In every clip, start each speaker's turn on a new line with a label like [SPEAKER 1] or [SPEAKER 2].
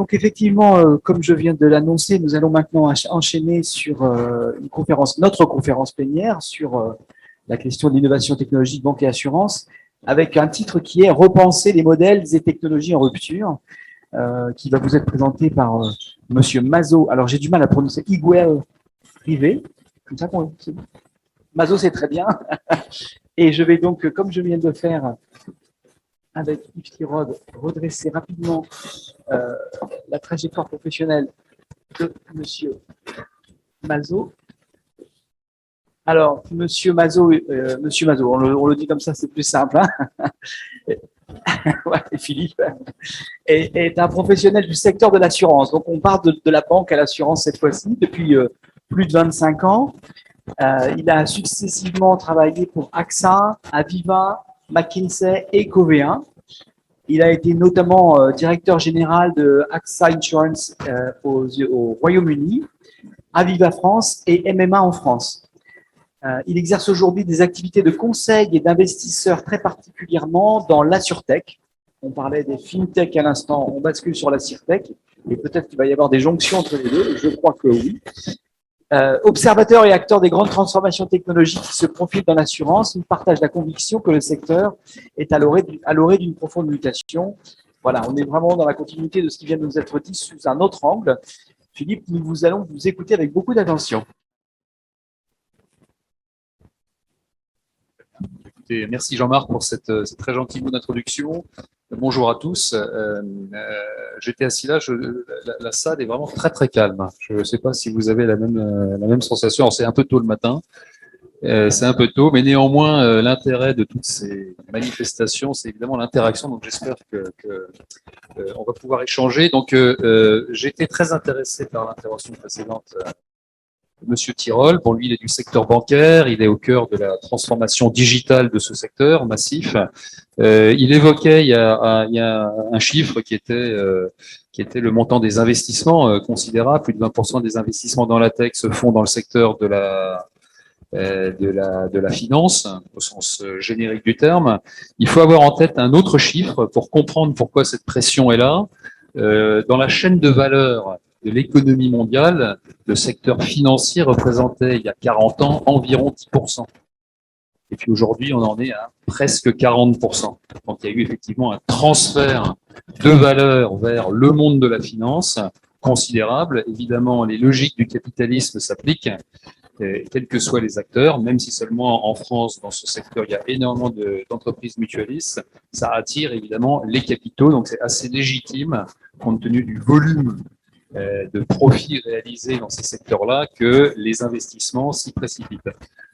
[SPEAKER 1] Donc effectivement, comme je viens de l'annoncer, nous allons maintenant enchaîner sur notre conférence plénière sur la question de l'innovation technologique, banque et assurance, avec un titre qui est Repenser les modèles et technologies en rupture, qui va vous être présenté par Monsieur Mazo. Alors j'ai du mal à prononcer Higuel Rivet, comme ça qu'on Mazo, c'est très bien. Et je vais donc, comme je viens de le faire avec Yves Tirode, redresser rapidement la trajectoire professionnelle de Monsieur Mazo. Alors, Monsieur Mazo, on le dit comme ça, c'est plus simple. Hein. Ouais, Philippe est un professionnel du secteur de l'assurance. Donc, on part de la banque à l'assurance cette fois-ci depuis plus de 25 ans. Il a successivement travaillé pour AXA, Aviva, McKinsey et Covéa. Il a été notamment directeur général de AXA Insurance au Royaume-Uni, Aviva France et MMA en France. Il exerce aujourd'hui des activités de conseil et d'investisseur très particulièrement dans l'assurtech. On parlait des fintech à l'instant, on bascule sur l'assurtech et peut-être qu'il va y avoir des jonctions entre les deux, je crois que oui. Observateur et acteur des grandes transformations technologiques qui se profilent dans l'assurance, il partage la conviction que le secteur est à l'orée d'une profonde mutation. Voilà, on est vraiment dans la continuité de ce qui vient de nous être dit sous un autre angle. Philippe, nous allons vous écouter avec beaucoup d'attention.
[SPEAKER 2] Écoutez, merci Jean-Marc pour cette très gentille mot d'introduction. Bonjour à tous. J'étais assis là, la salle est vraiment très très calme. Je ne sais pas si vous avez la même sensation. C'est un peu tôt le matin, c'est un peu tôt, mais néanmoins l'intérêt de toutes ces manifestations, c'est évidemment l'interaction. Donc j'espère que on va pouvoir échanger. Donc j'étais très intéressé par l'intervention précédente. Monsieur Tirole, pour lui, il est du secteur bancaire, il est au cœur de la transformation digitale de ce secteur massif. Il évoquait il y a un chiffre qui était le montant des investissements considérables. Plus de 20% des investissements dans la tech se font dans le secteur de la finance, au sens générique du terme. Il faut avoir en tête un autre chiffre pour comprendre pourquoi cette pression est là. Dans la chaîne de valeur de l'économie mondiale, le secteur financier représentait il y a 40 ans environ 10%. Et puis aujourd'hui, on en est à presque 40%. Donc il y a eu effectivement un transfert de valeur vers le monde de la finance considérable. Évidemment, les logiques du capitalisme s'appliquent, quels que soient les acteurs, même si seulement en France, dans ce secteur, il y a énormément d'entreprises mutualistes, ça attire évidemment les capitaux. Donc c'est assez légitime, compte tenu du volume de profits réalisés dans ces secteurs-là, que les investissements s'y précipitent.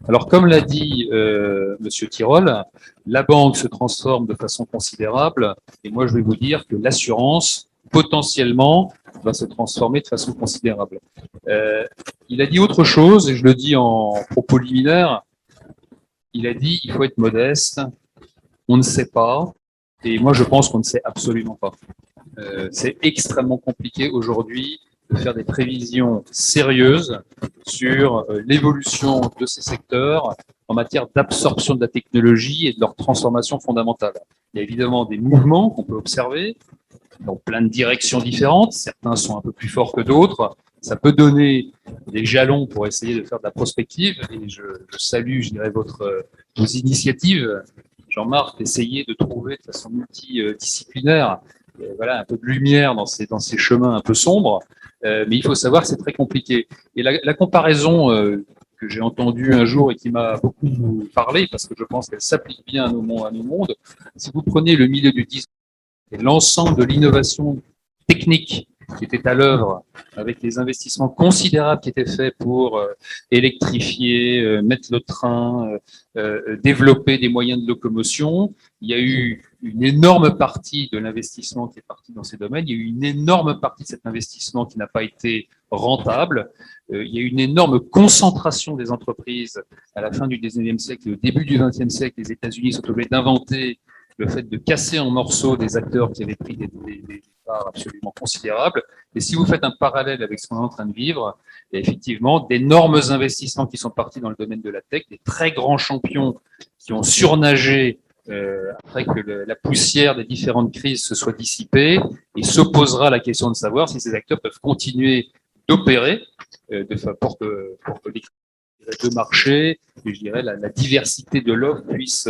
[SPEAKER 2] Alors, comme l'a dit Monsieur Tirole, la banque se transforme de façon considérable, et moi je vais vous dire que l'assurance, potentiellement, va se transformer de façon considérable. Il a dit autre chose, et je le dis en propos liminaire, il a dit il faut être modeste, on ne sait pas, et moi je pense qu'on ne sait absolument pas. C'est extrêmement compliqué aujourd'hui de faire des prévisions sérieuses sur l'évolution de ces secteurs en matière d'absorption de la technologie et de leur transformation fondamentale. Il y a évidemment des mouvements qu'on peut observer dans plein de directions différentes. Certains sont un peu plus forts que d'autres. Ça peut donner des jalons pour essayer de faire de la prospective. Et je salue, je dirais, vos initiatives, Jean-Marc, d'essayer de trouver de façon multidisciplinaire voilà, un peu de lumière dans ces chemins un peu sombres, mais il faut savoir que c'est très compliqué. Et la comparaison que j'ai entendue un jour et qui m'a beaucoup parlé, parce que je pense qu'elle s'applique bien à nos mondes, si vous prenez le milieu du 10 et l'ensemble de l'innovation technique qui était à l'œuvre, avec les investissements considérables qui étaient faits pour électrifier, mettre le train, développer des moyens de locomotion. Il y a eu une énorme partie de l'investissement qui est parti dans ces domaines. Il y a eu une énorme partie de cet investissement qui n'a pas été rentable. Il y a eu une énorme concentration des entreprises à la fin du 19e siècle et au début du 20e siècle. Les États-Unis sont obligés d'inventer le fait de casser en morceaux des acteurs qui avaient pris des parts absolument considérables. Et si vous faites un parallèle avec ce qu'on est en train de vivre, il y a effectivement d'énormes investissements qui sont partis dans le domaine de la tech, des très grands champions qui ont surnagé après que la poussière des différentes crises se soit dissipée, et s'opposera la question de savoir si ces acteurs peuvent continuer d'opérer pour que les deux marchés, et je dirais la diversité de l'offre puisse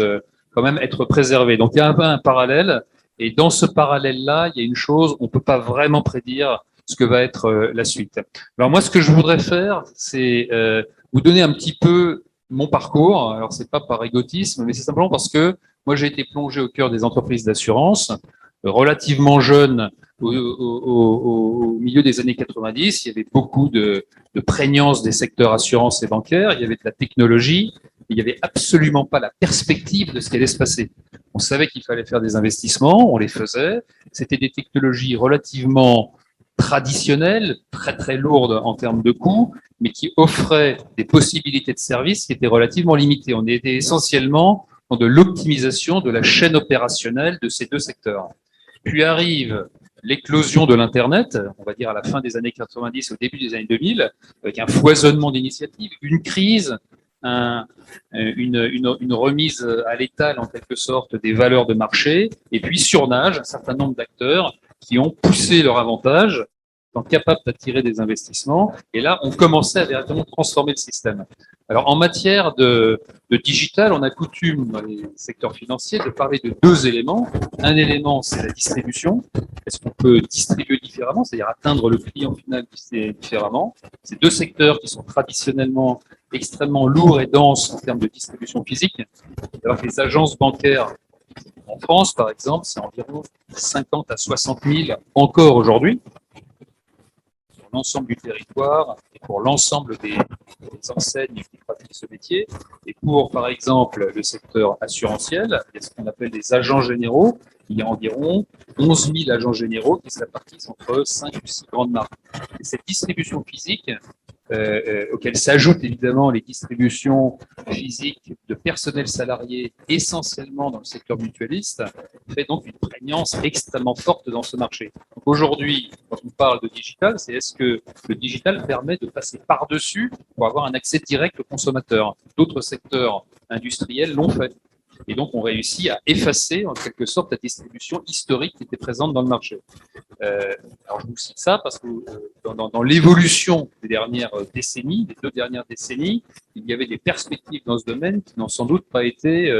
[SPEAKER 2] quand même être préservée. Donc il y a un parallèle, et dans ce parallèle-là, il y a une chose, on ne peut pas vraiment prédire ce que va être la suite. Alors moi, ce que je voudrais faire, c'est vous donner un petit peu mon parcours. Alors c'est pas par égotisme, mais c'est simplement parce que moi j'ai été plongé au cœur des entreprises d'assurance, relativement jeune, au milieu des années 90. Il y avait beaucoup de prégnance des secteurs assurance et bancaire. Il y avait de la technologie. Il n'y avait absolument pas la perspective de ce qui allait se passer. On savait qu'il fallait faire des investissements, on les faisait. C'était des technologies relativement traditionnelles, très très lourdes en termes de coûts, mais qui offraient des possibilités de services qui étaient relativement limitées. On était essentiellement dans de l'optimisation de la chaîne opérationnelle de ces deux secteurs. Puis arrive l'éclosion de l'Internet, on va dire à la fin des années 90, au début des années 2000, avec un foisonnement d'initiatives, une crise, une remise à l'étal en quelque sorte des valeurs de marché, et puis surnage, un certain nombre d'acteurs qui ont poussé leur avantage, étant capables d'attirer des investissements, et là on commençait à véritablement transformer le système. Alors en matière de digital, on a coutume dans les secteurs financiers de parler de deux éléments. Un élément, c'est la distribution. Est-ce qu'on peut distribuer différemment, c'est-à-dire atteindre le client final différemment? C'est deux secteurs qui sont traditionnellement extrêmement lourds et denses en termes de distribution physique. Alors que les agences bancaires en France, par exemple, c'est environ 50 à 60 000 encore aujourd'hui, sur l'ensemble du territoire et pour l'ensemble des enseignes qui pratiquent ce métier. Et pour, par exemple, le secteur assurantiel, il y a ce qu'on appelle des agents généraux. Il y a environ 11 000 agents généraux qui se répartissent entre 5 ou 6 grandes marques. Et cette distribution physique, auxquelles s'ajoutent évidemment les distributions physiques de personnel salarié, essentiellement dans le secteur mutualiste, fait donc une prégnance extrêmement forte dans ce marché. Aujourd'hui, quand on parle de digital, c'est est-ce que le digital permet de passer par-dessus pour avoir un accès direct au consommateur? D'autres secteurs industriels l'ont fait. Et donc, on réussit à effacer, en quelque sorte, la distribution historique qui était présente dans le marché. Alors, je vous cite ça parce que dans l'évolution des dernières décennies, des 2 dernières décennies, il y avait des perspectives dans ce domaine qui n'ont sans doute pas été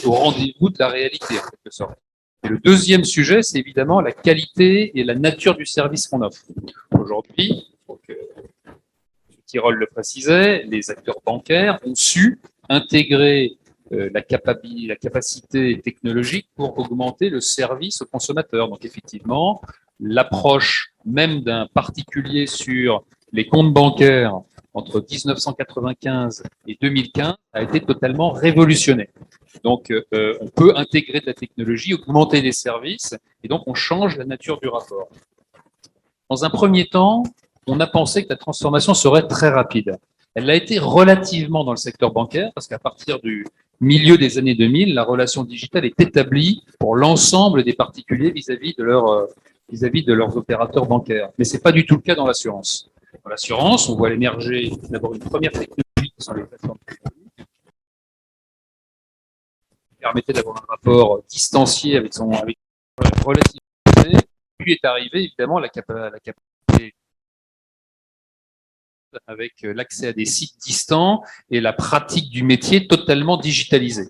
[SPEAKER 2] au rendez-vous de la réalité, en quelque sorte. Et le deuxième sujet, c'est évidemment la qualité et la nature du service qu'on offre. Aujourd'hui, M. Tirole le précisait, les acteurs bancaires ont su intégrer la capacité technologique pour augmenter le service au consommateur. Donc effectivement, l'approche même d'un particulier sur les comptes bancaires entre 1995 et 2015 a été totalement révolutionnée. Donc on peut intégrer de la technologie, augmenter les services, et donc on change la nature du rapport. Dans un premier temps, on a pensé que la transformation serait très rapide. Elle l'a été relativement dans le secteur bancaire, parce qu'à partir du milieu des années 2000, la relation digitale est établie pour l'ensemble des particuliers vis-à-vis de leurs opérateurs bancaires. Mais ce n'est pas du tout le cas dans l'assurance. Dans l'assurance, on voit émerger d'abord une première technologie qui sont les plateformes qui permettait d'avoir un rapport distancié avec relativité. Puis est arrivée évidemment la capacité avec l'accès à des sites distants et la pratique du métier totalement digitalisée.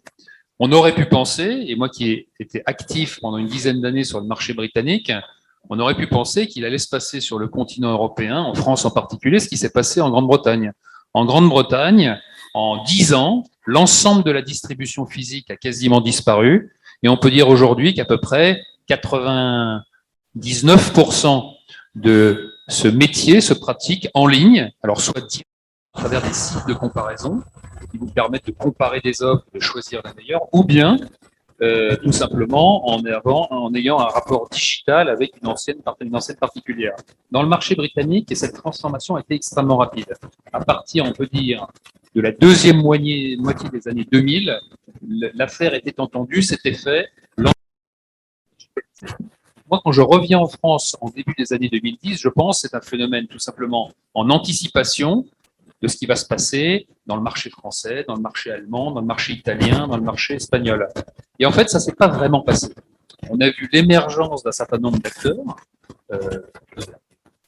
[SPEAKER 2] On aurait pu penser, et moi qui ai été actif pendant une dizaine d'années sur le marché britannique, on aurait pu penser qu'il allait se passer sur le continent européen, en France en particulier, ce qui s'est passé en Grande-Bretagne. En Grande-Bretagne, en 10 ans, l'ensemble de la distribution physique a quasiment disparu, et on peut dire aujourd'hui qu'à peu près 99% de ce métier se pratique en ligne, alors soit à travers des sites de comparaison qui vous permettent de comparer des offres, de choisir la meilleure, ou bien tout simplement en ayant un rapport digital avec une ancienne particulière. Dans le marché britannique, cette transformation a été extrêmement rapide. À partir, on peut dire, de la deuxième moitié des années 2000, l'affaire était entendue, c'était fait. Moi, quand je reviens en France en début des années 2010, je pense que c'est un phénomène tout simplement en anticipation de ce qui va se passer dans le marché français, dans le marché allemand, dans le marché italien, dans le marché espagnol. Et en fait, ça s'est pas vraiment passé. On a vu l'émergence d'un certain nombre d'acteurs, tout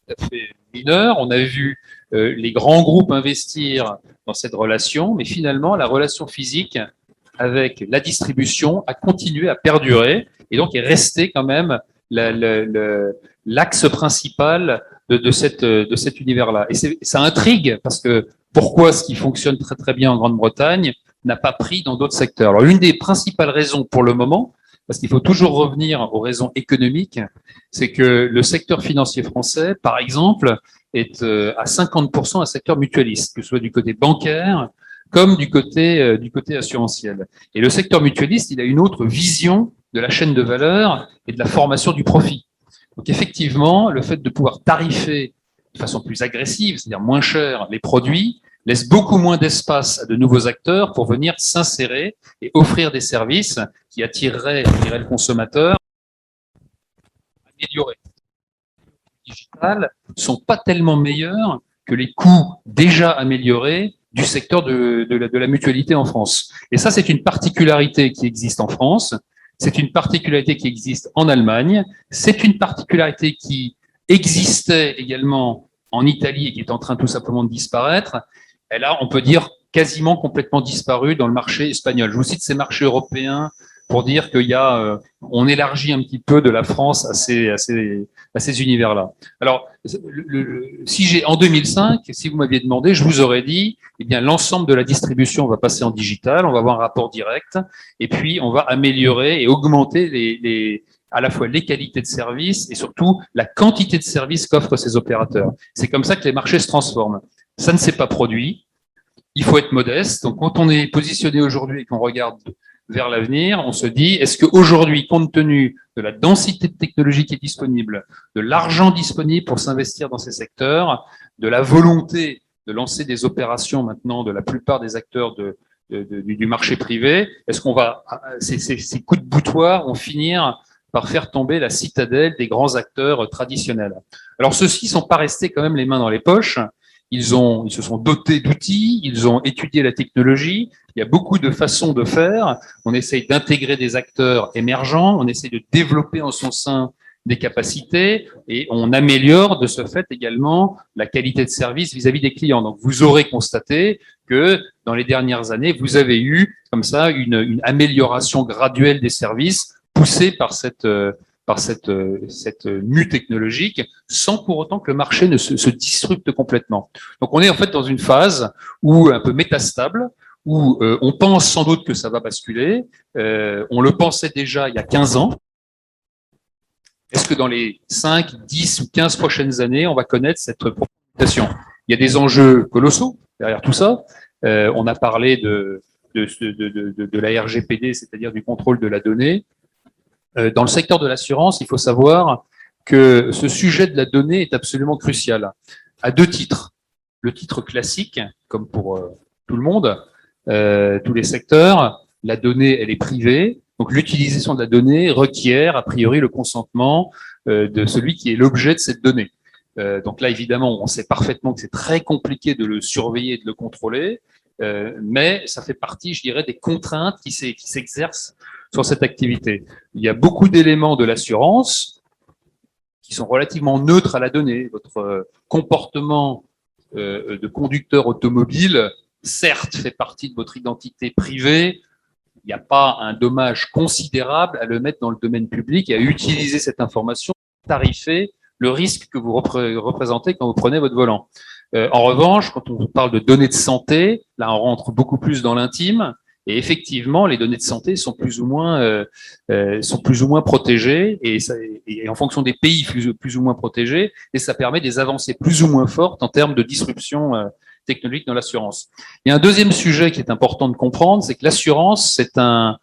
[SPEAKER 2] à fait mineurs. On a vu les grands groupes investir dans cette relation, mais finalement, la relation physique avec la distribution a continué à perdurer et donc est resté quand même l'axe principal de cet univers-là. Et ça intrigue parce que pourquoi ce qui fonctionne très très bien en Grande-Bretagne n'a pas pris dans d'autres secteurs. Alors l'une des principales raisons pour le moment, parce qu'il faut toujours revenir aux raisons économiques, c'est que le secteur financier français, par exemple, est à 50% un secteur mutualiste, que ce soit du côté bancaire comme du côté assurantiel. Et le secteur mutualiste, il a une autre vision de la chaîne de valeur et de la formation du profit. Donc effectivement, le fait de pouvoir tarifer de façon plus agressive, c'est-à-dire moins cher, les produits, laisse beaucoup moins d'espace à de nouveaux acteurs pour venir s'insérer et offrir des services qui attireraient, je dirais, le consommateur amélioré. Les digitales sont pas tellement meilleurs que les coûts déjà améliorés du secteur de la mutualité en France. Et ça, c'est une particularité qui existe en France, c'est une particularité qui existe en Allemagne, c'est une particularité qui existait également en Italie et qui est en train tout simplement de disparaître. Et là, on peut dire quasiment complètement disparu dans le marché espagnol. Je vous cite ces marchés européens pour dire qu'il y a, on élargit un petit peu de la France à ces univers-là. Alors, si j'ai en 2005, si vous m'aviez demandé, je vous aurais dit, eh bien, l'ensemble de la distribution va passer en digital, on va avoir un rapport direct, et puis on va améliorer et augmenter à la fois les qualités de service et surtout la quantité de services qu'offrent ces opérateurs. C'est comme ça que les marchés se transforment. Ça ne s'est pas produit. Il faut être modeste. Donc, quand on est positionné aujourd'hui et qu'on regarde vers l'avenir, on se dit, est-ce qu'aujourd'hui, compte tenu de la densité de technologie qui est disponible, de l'argent disponible pour s'investir dans ces secteurs, de la volonté de lancer des opérations maintenant de la plupart des acteurs du marché privé, est-ce qu'on va, ces coups de boutoir vont finir par faire tomber la citadelle des grands acteurs traditionnels? Alors, ceux-ci sont pas restés quand même les mains dans les poches. Ils se sont dotés d'outils, ils ont étudié la technologie. Il y a beaucoup de façons de faire. On essaye d'intégrer des acteurs émergents, on essaye de développer en son sein des capacités et on améliore de ce fait également la qualité de service vis-à-vis des clients. Donc, vous aurez constaté que dans les dernières années, vous avez eu comme ça une amélioration graduelle des services poussée par cette mue technologique, sans pour autant que le marché ne se disrupte complètement. Donc on est en fait dans une phase où un peu métastable, où on pense sans doute que ça va basculer. On le pensait déjà il y a 15 ans. Est-ce que dans les 5, 10 ou 15 prochaines années, on va connaître cette propagation? Il y a des enjeux colossaux derrière tout ça. On a parlé de la RGPD, c'est-à-dire du contrôle de la donnée. Dans le secteur de l'assurance, il faut savoir que ce sujet de la donnée est absolument crucial, à deux titres. Le titre classique, comme pour tout le monde, tous les secteurs, la donnée, elle est privée, donc l'utilisation de la donnée requiert, a priori, le consentement de celui qui est l'objet de cette donnée. Donc là, évidemment, on sait parfaitement que c'est très compliqué de le surveiller et de le contrôler, mais ça fait partie, je dirais, des contraintes qui s'exercent sur cette activité. Il y a beaucoup d'éléments de l'assurance qui sont relativement neutres à la donnée. Votre comportement de conducteur automobile, certes, fait partie de votre identité privée. Il n'y a pas un dommage considérable à le mettre dans le domaine public et à utiliser cette information pour tarifer le risque que vous représentez quand vous prenez votre volant. En revanche, quand on parle de données de santé, là, on rentre beaucoup plus dans l'intime. Et effectivement, les données de santé sont plus ou moins protégées et en fonction des pays plus ou moins protégés, et ça permet des avancées plus ou moins fortes en termes de disruption technologique dans l'assurance. Il y a un deuxième sujet qui est important de comprendre, c'est que l'assurance, c'est un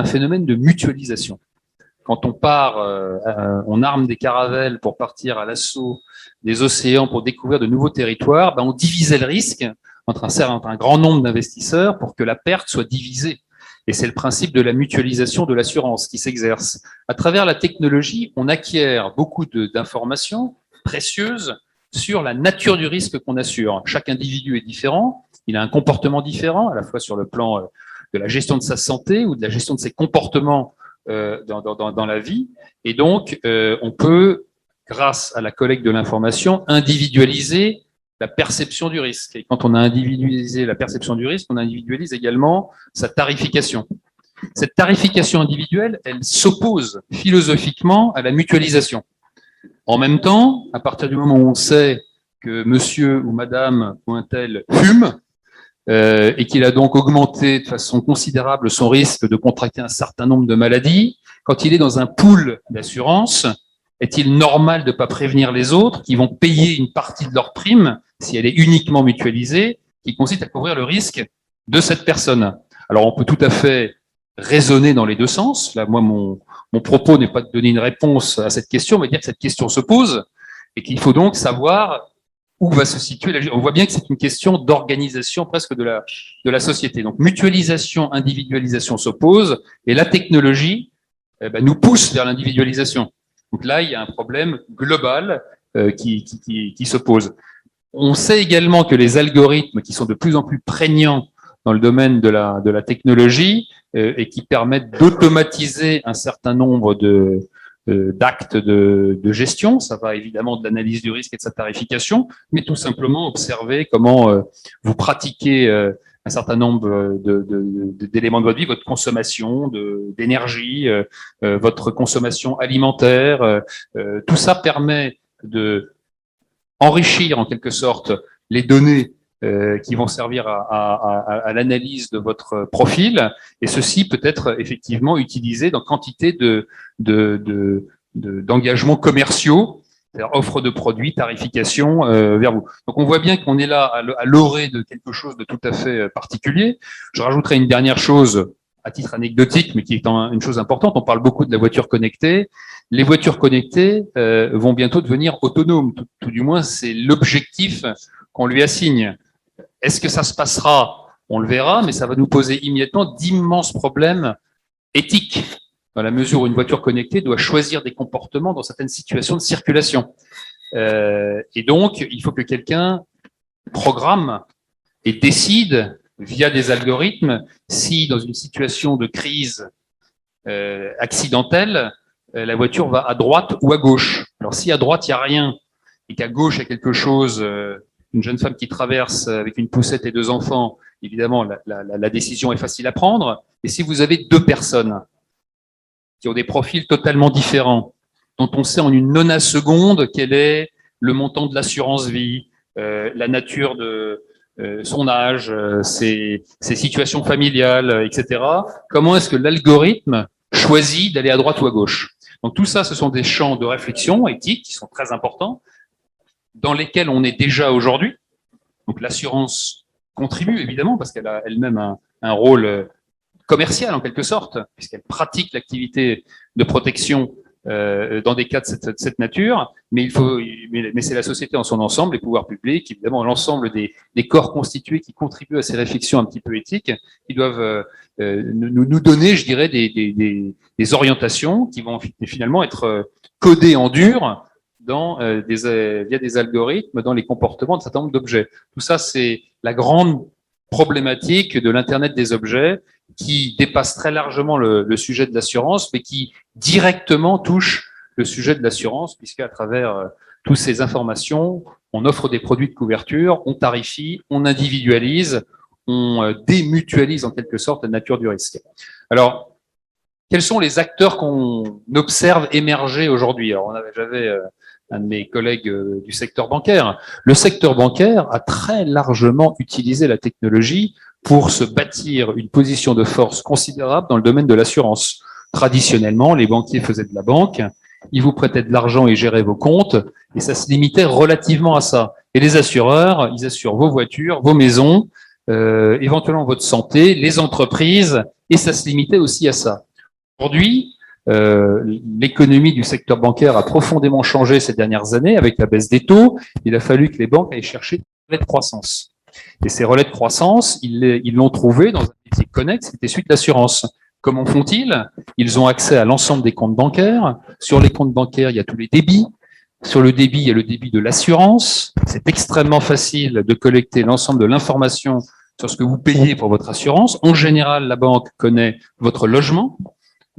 [SPEAKER 2] phénomène de mutualisation. Quand on part, on arme des caravelles pour partir à l'assaut des océans pour découvrir de nouveaux territoires, on divisait le risque entre un grand nombre d'investisseurs pour que la perte soit divisée. Et c'est le principe de la mutualisation de l'assurance qui s'exerce. À travers la technologie, on acquiert beaucoup d'informations précieuses sur la nature du risque qu'on assure. Chaque individu est différent, il a un comportement différent, à la fois sur le plan de la gestion de sa santé ou de la gestion de ses comportements dans la vie. Et donc, on peut, grâce à la collecte de l'information, individualiser la perception du risque. Et quand on a individualisé la perception du risque, on individualise également sa tarification. Cette tarification individuelle, elle s'oppose philosophiquement à la mutualisation. En même temps, à partir du moment où on sait que monsieur ou madame ou un tel fume, et qu'il a donc augmenté de façon considérable son risque de contracter un certain nombre de maladies, quand il est dans un pool d'assurance, est-il normal de ne pas prévenir les autres qui vont payer une partie de leur prime, si elle est uniquement mutualisée, qui consiste à couvrir le risque de cette personne? Alors, on peut tout à fait raisonner dans les deux sens. Là, moi, mon propos n'est pas de donner une réponse à cette question, mais de dire que cette question se pose et qu'il faut donc savoir où va se situer. On voit bien que c'est une question d'organisation presque de la société. Donc, mutualisation, individualisation s'opposent et la technologie nous pousse vers l'individualisation. Donc là, il y a un problème global qui se pose. On sait également que les algorithmes qui sont de plus en plus prégnants dans le domaine de la technologie et qui permettent d'automatiser un certain nombre d'actes de gestion. Ça va évidemment de l'analyse du risque et de sa tarification, mais tout simplement observer comment vous pratiquez un certain nombre d'éléments de votre vie, votre consommation d'énergie, votre consommation alimentaire. Tout ça permet de enrichir en quelque sorte les données qui vont servir à l'analyse de votre profil, et ceci peut être effectivement utilisé dans quantité d'engagements commerciaux, c'est-à-dire offre de produits, tarification vers vous. Donc on voit bien qu'on est là à l'orée de quelque chose de tout à fait particulier. Je rajouterai une dernière chose à titre anecdotique, mais qui est une chose importante. On parle beaucoup de la voiture connectée. Les voitures connectées vont bientôt devenir autonomes. Tout du moins, c'est l'objectif qu'on lui assigne. Est-ce que ça se passera? On le verra, mais ça va nous poser immédiatement d'immenses problèmes éthiques, dans la mesure où une voiture connectée doit choisir des comportements dans certaines situations de circulation. Et donc, il faut que quelqu'un programme et décide, via des algorithmes, si dans une situation de crise accidentelle, la voiture va à droite ou à gauche. Alors, si à droite, il n'y a rien, et qu'à gauche, il y a quelque chose, une jeune femme qui traverse avec une poussette et 2 enfants, évidemment, la décision est facile à prendre. Et si vous avez 2 personnes qui ont des profils totalement différents, dont on sait en une nonaseconde quel est le montant de l'assurance vie, la nature de son âge, ses situations familiales, etc. Comment est-ce que l'algorithme choisit d'aller à droite ou à gauche? Donc tout ça, ce sont des champs de réflexion éthique qui sont très importants, dans lesquels on est déjà aujourd'hui. Donc l'assurance contribue évidemment parce qu'elle a elle-même un rôle commercial en quelque sorte, puisqu'elle pratique l'activité de protection dans des cas de cette nature, mais c'est la société en son ensemble, les pouvoirs publics, évidemment l'ensemble des corps constitués qui contribuent à ces réflexions un petit peu éthiques, qui doivent nous donner, je dirais, des orientations qui vont finalement être codées en dur via des algorithmes dans les comportements d'un certain nombre d'objets. Tout ça, c'est la grande problématique de l'Internet des objets, qui dépasse très largement le sujet de l'assurance, mais qui directement touche le sujet de l'assurance, puisqu'à travers toutes ces informations, on offre des produits de couverture, on tarifie, on individualise, on démutualise en quelque sorte la nature du risque. Alors, quels sont les acteurs qu'on observe émerger aujourd'hui? Alors, j'avais un de mes collègues du secteur bancaire. Le secteur bancaire a très largement utilisé la technologie pour se bâtir une position de force considérable dans le domaine de l'assurance. Traditionnellement, les banquiers faisaient de la banque, ils vous prêtaient de l'argent et géraient vos comptes, et ça se limitait relativement à ça. Et les assureurs, ils assurent vos voitures, vos maisons, éventuellement votre santé, les entreprises, et ça se limitait aussi à ça. Aujourd'hui, l'économie du secteur bancaire a profondément changé ces dernières années avec la baisse des taux. Il a fallu que les banques aillent chercher des relais de croissance. Et ces relais de croissance, ils l'ont trouvé dans un métier connexe, qui était celui de l'assurance. Comment font-ils? Ils ont accès à l'ensemble des comptes bancaires. Sur les comptes bancaires, il y a tous les débits. Sur le débit, il y a le débit de l'assurance. C'est extrêmement facile de collecter l'ensemble de l'information sur ce que vous payez pour votre assurance. En général, la banque connaît votre logement.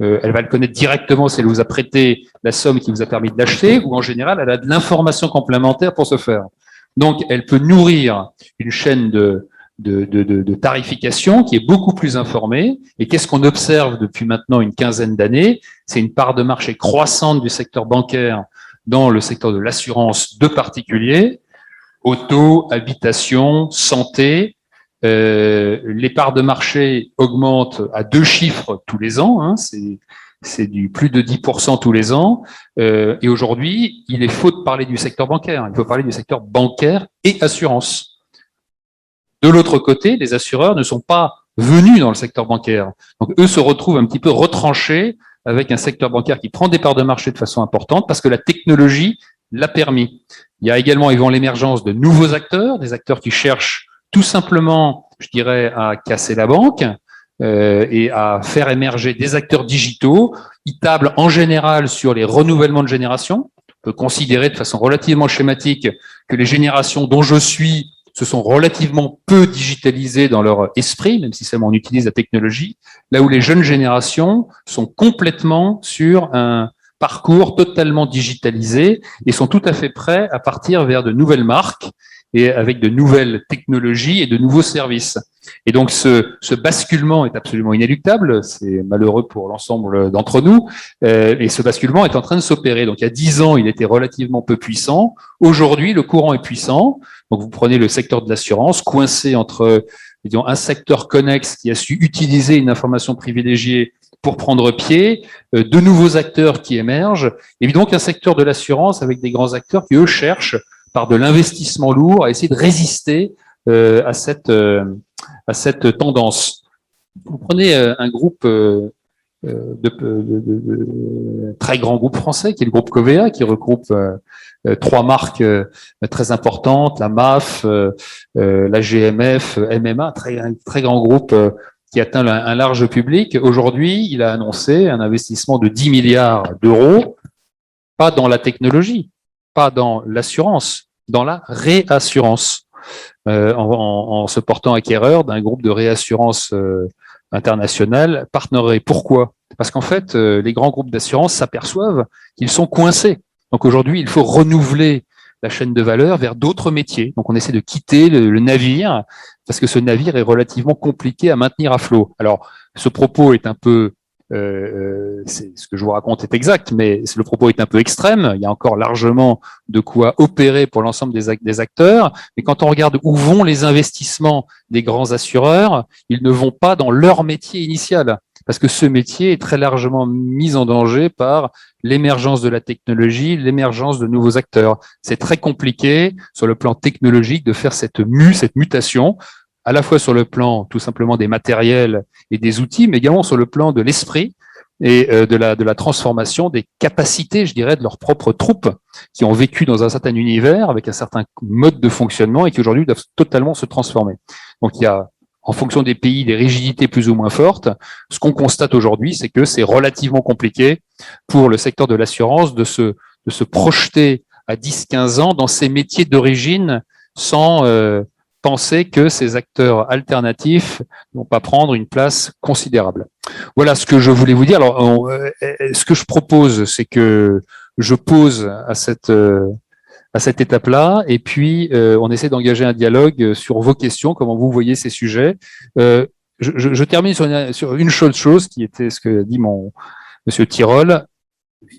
[SPEAKER 2] Elle va le connaître directement si elle vous a prêté la somme qui vous a permis de l'acheter, ou en général, elle a de l'information complémentaire pour ce faire. Donc, elle peut nourrir une chaîne de tarification qui est beaucoup plus informée. Et qu'est-ce qu'on observe depuis maintenant une quinzaine d'années? C'est une part de marché croissante du secteur bancaire dans le secteur de l'assurance de particuliers, auto, habitation, santé. Les parts de marché augmentent à 2 chiffres tous les ans, hein, c'est du plus de 10% tous les ans. Et aujourd'hui, il est faux de parler du secteur bancaire. Il faut parler du secteur bancaire et assurance. De l'autre côté, les assureurs ne sont pas venus dans le secteur bancaire. Donc, eux se retrouvent un petit peu retranchés avec un secteur bancaire qui prend des parts de marché de façon importante parce que la technologie l'a permis. Il y a également l'émergence de nouveaux acteurs, des acteurs qui cherchent tout simplement, je dirais, à casser la banque et à faire émerger des acteurs digitaux. Ils tablent en général sur les renouvellements de génération. On peut considérer de façon relativement schématique que les générations dont je suis se sont relativement peu digitalisées dans leur esprit, même si seulement on utilise la technologie, là où les jeunes générations sont complètement sur un parcours totalement digitalisé et sont tout à fait prêts à partir vers de nouvelles marques et avec de nouvelles technologies et de nouveaux services. Et donc, ce basculement est absolument inéluctable, c'est malheureux pour l'ensemble d'entre nous, et ce basculement est en train de s'opérer. Donc, il y a 10 ans, il était relativement peu puissant. Aujourd'hui, le courant est puissant. Donc, vous prenez le secteur de l'assurance, coincé entre, disons, un secteur connexe qui a su utiliser une information privilégiée pour prendre pied, de nouveaux acteurs qui émergent, et donc un secteur de l'assurance avec des grands acteurs qui, eux, cherchent par de l'investissement lourd, à essayer de résister à cette tendance. Vous prenez un groupe très grand groupe français, qui est le groupe Covéa, qui regroupe 3 marques très importantes, la MAF, la GMF, MMA, très grand groupe qui atteint un large public. Aujourd'hui, il a annoncé un investissement de 10 milliards d'euros, pas dans la technologie, pas dans l'assurance, dans la réassurance, en se portant acquéreur d'un groupe de réassurance internationale partneré. Pourquoi? Parce qu'en fait, les grands groupes d'assurance s'aperçoivent qu'ils sont coincés. Donc aujourd'hui, il faut renouveler la chaîne de valeur vers d'autres métiers. Donc on essaie de quitter le navire, parce que ce navire est relativement compliqué à maintenir à flot. Alors, ce propos est un peu ce que je vous raconte est exact, mais le propos est un peu extrême. Il y a encore largement de quoi opérer pour l'ensemble des acteurs. Mais quand on regarde où vont les investissements des grands assureurs, ils ne vont pas dans leur métier initial, parce que ce métier est très largement mis en danger par l'émergence de la technologie, l'émergence de nouveaux acteurs. C'est très compliqué sur le plan technologique de faire cette mutation, à la fois sur le plan tout simplement des matériels et des outils, mais également sur le plan de l'esprit et de la transformation des capacités, je dirais, de leurs propres troupes qui ont vécu dans un certain univers avec un certain mode de fonctionnement et qui aujourd'hui doivent totalement se transformer. Donc il y a, en fonction des pays, des rigidités plus ou moins fortes. Ce qu'on constate aujourd'hui, c'est que c'est relativement compliqué pour le secteur de l'assurance de se projeter à 10-15 ans dans ces métiers d'origine sans penser que ces acteurs alternatifs ne vont pas prendre une place considérable. Voilà ce que je voulais vous dire. Alors, ce que je propose, c'est que je pose à cette étape-là, et puis on essaie d'engager un dialogue sur vos questions, comment vous voyez ces sujets. Je termine sur une chose qui était ce que dit monsieur Tirole.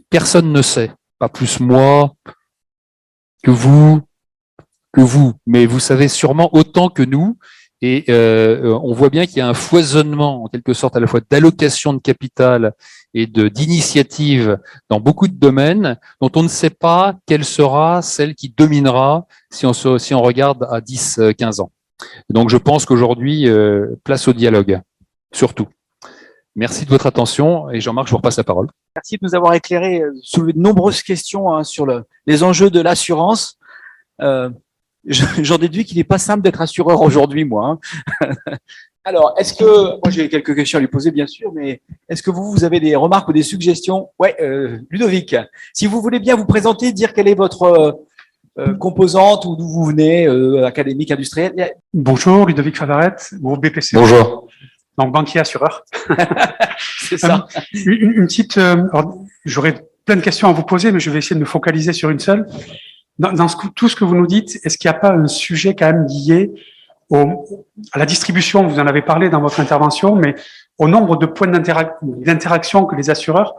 [SPEAKER 2] Personne ne sait, pas plus moi que vous, mais vous savez sûrement autant que nous, et on voit bien qu'il y a un foisonnement, en quelque sorte, à la fois d'allocation de capital et d'initiatives dans beaucoup de domaines, dont on ne sait pas quelle sera celle qui dominera si on regarde à 10-15 ans. Donc je pense qu'aujourd'hui, place au dialogue, surtout. Merci de votre attention, et Jean-Marc, je vous repasse la parole.
[SPEAKER 1] Merci de nous avoir éclairé, soulevé de nombreuses questions sur les enjeux de l'assurance. J'en déduis qu'il n'est pas simple d'être assureur aujourd'hui, moi. Alors, est-ce que, moi j'ai quelques questions à lui poser bien sûr, mais est-ce que vous avez des remarques ou des suggestions? Ouais, Ludovic, si vous voulez bien vous présenter, dire quelle est votre composante ou d'où vous venez, académique, industriel.
[SPEAKER 3] Bonjour, Ludovic Favaret, groupe BPCE.
[SPEAKER 2] Bonjour.
[SPEAKER 3] Donc, banquier assureur.
[SPEAKER 1] C'est ça.
[SPEAKER 3] Une petite, j'aurais plein de questions à vous poser, mais je vais essayer de me focaliser sur une seule. Dans tout ce que vous nous dites, est-ce qu'il n'y a pas un sujet quand même lié à la distribution? Vous en avez parlé dans votre intervention, mais au nombre de points d'interaction que les assureurs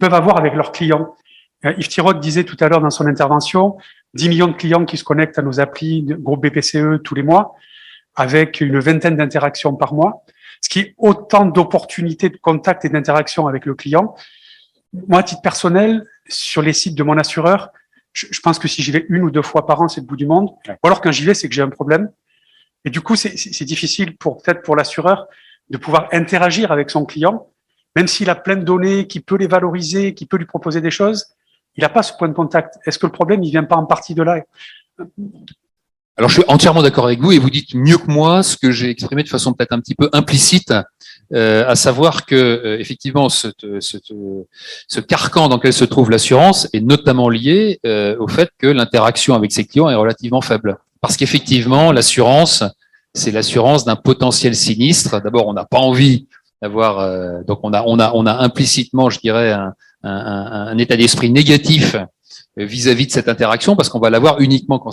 [SPEAKER 3] peuvent avoir avec leurs clients. Yves Tirode disait tout à l'heure dans son intervention, 10 millions de clients qui se connectent à nos applis groupe BPCE tous les mois, avec une vingtaine d'interactions par mois, ce qui est autant d'opportunités de contact et d'interaction avec le client. Moi, à titre personnel, sur les sites de mon assureur, je pense que si j'y vais 1 ou 2 fois par an, c'est le bout du monde. Ou alors quand j'y vais, c'est que j'ai un problème. Et du coup, c'est difficile peut-être pour l'assureur de pouvoir interagir avec son client, même s'il a plein de données, qui peut les valoriser, qui peut lui proposer des choses. Il n'a pas ce point de contact. Est-ce que le problème, il vient pas en partie de là?
[SPEAKER 2] Alors, je suis entièrement d'accord avec vous et vous dites mieux que moi ce que j'ai exprimé de façon peut-être un petit peu implicite, à savoir que effectivement ce carcan dans lequel se trouve l'assurance est notamment lié au fait que l'interaction avec ses clients est relativement faible. Parce qu'effectivement, l'assurance, c'est l'assurance d'un potentiel sinistre. D'abord, on n'a pas envie d'avoir, donc on a implicitement, je dirais, un état d'esprit négatif vis-à-vis de cette interaction, parce qu'on va l'avoir uniquement quand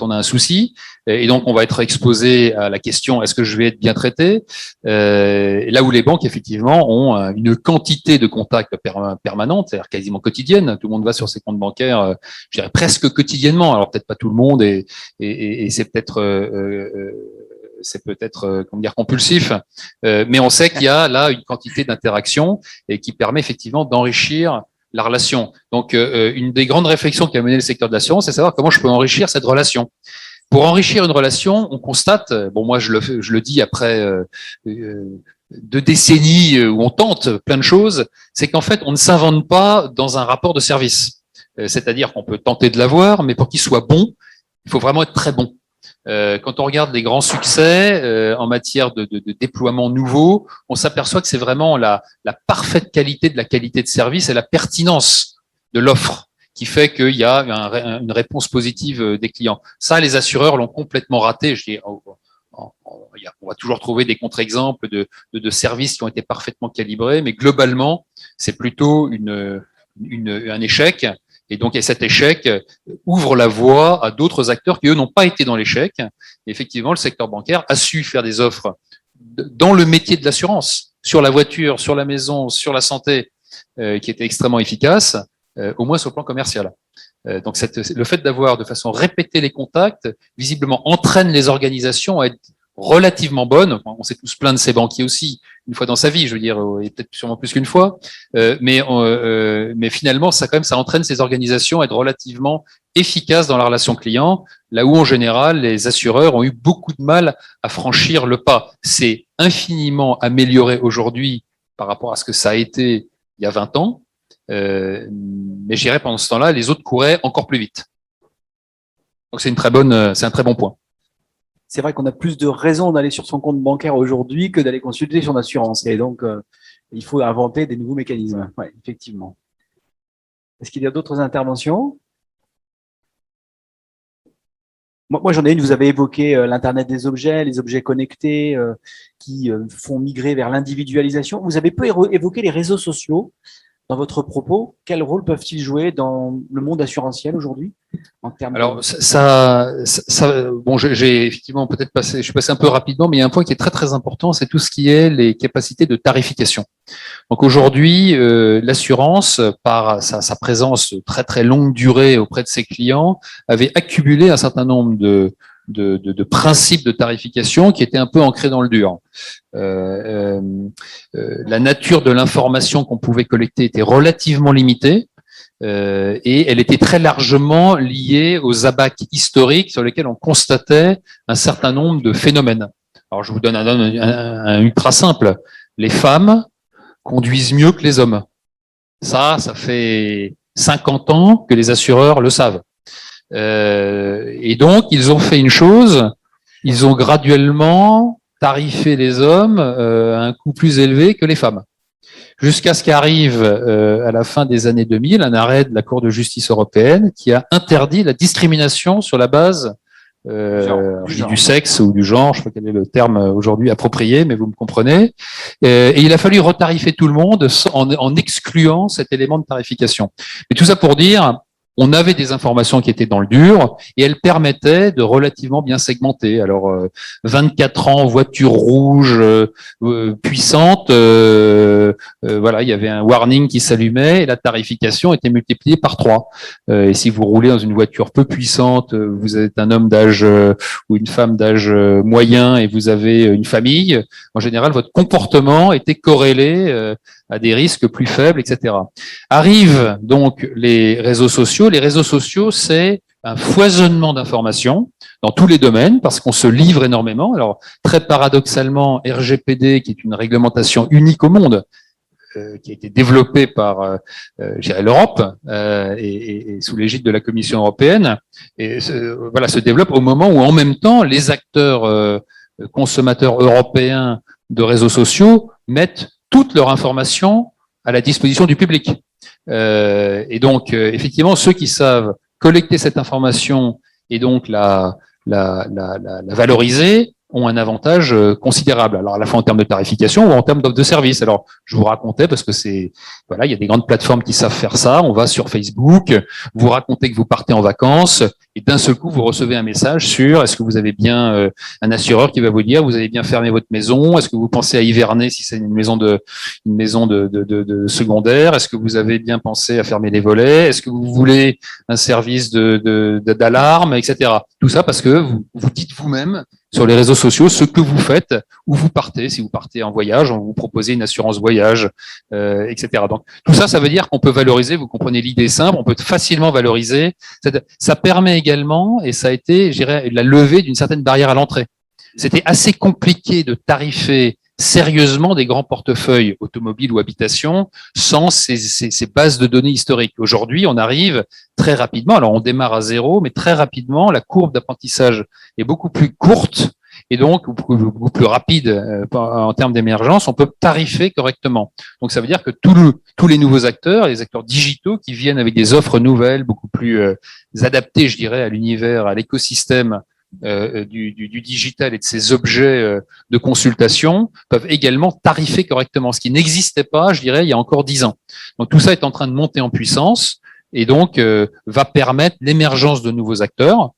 [SPEAKER 2] on a un souci, et donc on va être exposé à la question est-ce que je vais être bien traité, là où les banques effectivement ont une quantité de contacts permanente, c'est-à-dire quasiment quotidienne. Tout le monde va sur ses comptes bancaires, je dirais presque quotidiennement. Alors peut-être pas tout le monde, et c'est peut-être comment dire, compulsif, mais on sait qu'il y a là une quantité d'interaction et qui permet effectivement d'enrichir la relation. Donc, une des grandes réflexions qui a mené le secteur de l'assurance, c'est savoir comment je peux enrichir cette relation. Pour enrichir une relation, on constate, bon, moi je le dis après 2 décennies où on tente plein de choses, c'est qu'en fait, on ne s'invente pas dans un rapport de service. C'est-à-dire qu'on peut tenter de l'avoir, mais pour qu'il soit bon, il faut vraiment être très bon. Quand on regarde les grands succès en matière de déploiement nouveau, on s'aperçoit que c'est vraiment la parfaite qualité de la qualité de service et la pertinence de l'offre qui fait qu'il y a une réponse positive des clients. Ça, les assureurs l'ont complètement raté. Je dis, on va toujours trouver des contre-exemples de services qui ont été parfaitement calibrés, mais globalement, c'est plutôt un échec. Et donc, cet échec ouvre la voie à d'autres acteurs qui, eux, n'ont pas été dans l'échec. Et effectivement, le secteur bancaire a su faire des offres dans le métier de l'assurance, sur la voiture, sur la maison, sur la santé, qui étaient extrêmement efficaces, au moins sur le plan commercial. Donc, le fait d'avoir de façon répétée les contacts, visiblement, entraîne les organisations à être relativement bonnes. On s'est tous plaints de ces banquiers aussi, une fois dans sa vie, je veux dire, et peut-être sûrement plus qu'une fois, mais finalement, ça entraîne ces organisations à être relativement efficaces dans la relation client, là où en général, les assureurs ont eu beaucoup de mal à franchir le pas. C'est infiniment amélioré aujourd'hui par rapport à ce que ça a été il y a 20 ans, mais je dirais pendant ce temps-là, les autres couraient encore plus vite. Donc c'est un très bon point.
[SPEAKER 1] C'est vrai qu'on a plus de raisons d'aller sur son compte bancaire aujourd'hui que d'aller consulter son assurance. Et donc, il faut inventer des nouveaux mécanismes. Oui, effectivement. Est-ce qu'il y a d'autres interventions? Moi, j'en ai une. Vous avez évoqué l'Internet des objets, les objets connectés qui font migrer vers l'individualisation. Vous avez peu évoqué les réseaux sociaux dans votre propos. Quel rôle peuvent-ils jouer dans le monde assurantiel aujourd'hui en termes
[SPEAKER 2] Alors, bon, j'ai effectivement peut-être je suis passé un peu rapidement, mais il y a un point qui est très très important, c'est tout ce qui est les capacités de tarification. Donc aujourd'hui, l'assurance, par sa présence très très longue durée auprès de ses clients, avait accumulé un certain nombre de principes de tarification qui étaient un peu ancrés dans le dur. La nature de l'information qu'on pouvait collecter était relativement limitée. Et elle était très largement liée aux abacs historiques sur lesquels on constatait un certain nombre de phénomènes. Alors, je vous donne un ultra simple. Les femmes conduisent mieux que les hommes. Ça fait 50 ans que les assureurs le savent. Et donc, ils ont fait une chose, ils ont graduellement tarifer les hommes à un coût plus élevé que les femmes. Jusqu'à ce qu'arrive à la fin des années 2000 un arrêt de la Cour de justice européenne qui a interdit la discrimination sur la base du sexe ou du genre, je ne sais pas quel est le terme aujourd'hui approprié, mais vous me comprenez. Et il a fallu retarifer tout le monde en excluant cet élément de tarification. Et tout ça pour dire, on avait des informations qui étaient dans le dur et elles permettaient de relativement bien segmenter. Alors, 24 ans, voiture rouge puissante, voilà, il y avait un warning qui s'allumait et la tarification était multipliée par 3. Et si vous roulez dans une voiture peu puissante, vous êtes un homme d'âge ou une femme d'âge moyen et vous avez une famille, en général, votre comportement était corrélé à des risques plus faibles, etc. Arrivent donc les réseaux sociaux. Les réseaux sociaux, c'est un foisonnement d'informations dans tous les domaines parce qu'on se livre énormément. Alors, très paradoxalement, RGPD, qui est une réglementation unique au monde, qui a été développée par l'Europe et sous l'égide de la Commission européenne, et voilà, se développe au moment où, en même temps, les acteurs consommateurs européens de réseaux sociaux mettent toutes leurs informations à la disposition du public. Et donc, effectivement, ceux qui savent collecter cette information et donc la valoriser ont un avantage considérable. Alors, à la fois en termes de tarification ou en termes d'offre de service. Alors, je vous racontais parce que voilà, il y a des grandes plateformes qui savent faire ça. On va sur Facebook, vous racontez que vous partez en vacances et d'un seul coup, vous recevez un message sur est-ce que vous avez bien un assureur qui va vous dire vous avez bien fermé votre maison, est-ce que vous pensez à hiverner si c'est une maison de secondaire, est-ce que vous avez bien pensé à fermer les volets, est-ce que vous voulez un service d'alarme, etc. Tout ça parce que vous dites vous-même sur les réseaux sociaux ce que vous faites, où vous partez, si vous partez en voyage, on vous propose une assurance voyage, etc. Donc tout ça, ça veut dire qu'on peut valoriser, vous comprenez l'idée simple, on peut facilement valoriser. Ça permet également, et ça a été, je dirais, la levée d'une certaine barrière à l'entrée. C'était assez compliqué de tarifer sérieusement des grands portefeuilles automobiles ou habitations sans ces bases de données historiques. Aujourd'hui, on arrive très rapidement, alors on démarre à zéro, mais très rapidement, la courbe d'apprentissage est beaucoup plus courte et donc beaucoup plus rapide en termes d'émergence, on peut tarifer correctement. Donc ça veut dire que tous les nouveaux acteurs, les acteurs digitaux qui viennent avec des offres nouvelles, beaucoup plus adaptées, je dirais, à l'univers, à l'écosystème du digital et de ces objets de consultation peuvent également tarifer correctement, ce qui n'existait pas, je dirais, il y a encore 10 ans. Donc tout ça est en train de monter en puissance et donc va permettre l'émergence de nouveaux acteurs.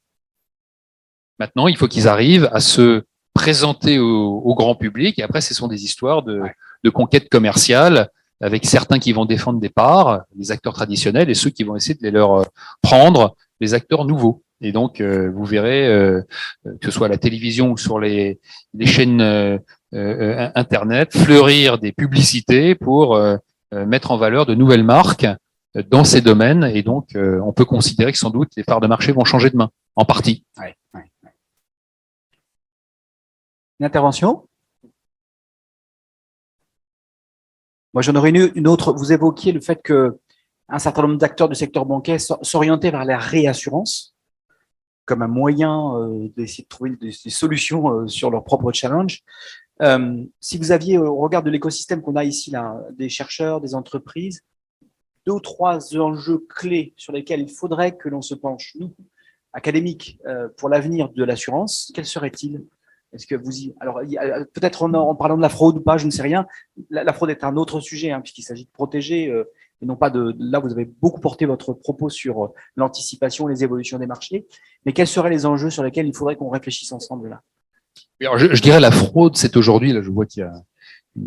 [SPEAKER 2] Maintenant, il faut qu'ils arrivent à se présenter au grand public et après, ce sont des histoires de conquête commerciale avec certains qui vont défendre des parts, les acteurs traditionnels, et ceux qui vont essayer de les leur prendre, les acteurs nouveaux. Et donc, vous verrez, que ce soit à la télévision ou sur les chaînes Internet, fleurir des publicités pour mettre en valeur de nouvelles marques dans ces domaines. Et donc, on peut considérer que sans doute les parts de marché vont changer de main, en partie.
[SPEAKER 1] Ouais. Une intervention ? Moi, j'en aurais une autre. Vous évoquiez le fait que un certain nombre d'acteurs du secteur bancaire s'orientaient vers la réassurance comme un moyen d'essayer de trouver des solutions sur leur propre challenge. Si vous aviez, au regard de l'écosystème qu'on a ici, là, des chercheurs, des entreprises, 2 ou 3 enjeux clés sur lesquels il faudrait que l'on se penche, nous, académiques, pour l'avenir de l'assurance, quels seraient-ils ? Est-ce que alors, peut-être en parlant de la fraude ou pas, je ne sais rien. La fraude est un autre sujet, hein, puisqu'il s'agit de protéger, et non pas là, vous avez beaucoup porté votre propos sur l'anticipation, les évolutions des marchés. Mais quels seraient les enjeux sur lesquels il faudrait qu'on réfléchisse ensemble là ?
[SPEAKER 2] Alors, je dirais la fraude, c'est aujourd'hui, là, je vois qu'il y a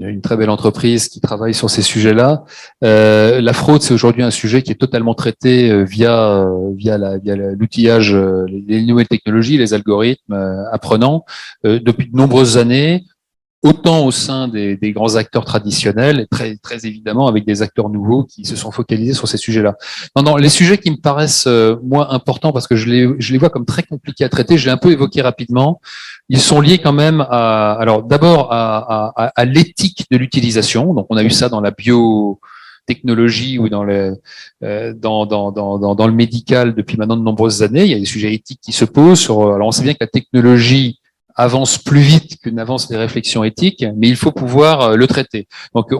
[SPEAKER 2] une très belle entreprise qui travaille sur ces sujets-là. La fraude, c'est aujourd'hui un sujet qui est totalement traité via l'outillage, les nouvelles technologies, les algorithmes apprenants depuis de nombreuses années, autant au sein des grands acteurs traditionnels, et très, très évidemment avec des acteurs nouveaux qui se sont focalisés sur ces sujets-là. Non, les sujets qui me paraissent moi importants parce que je les vois comme très compliqués à traiter, je l'ai un peu évoqué rapidement. Ils sont liés quand même d'abord à l'éthique de l'utilisation. Donc on a eu ça dans la biotechnologie ou dans le médical depuis maintenant de nombreuses années. Il y a des sujets éthiques qui se posent alors on sait bien que la technologie avance plus vite que n'avancent les réflexions éthiques, mais il faut pouvoir le traiter. Donc,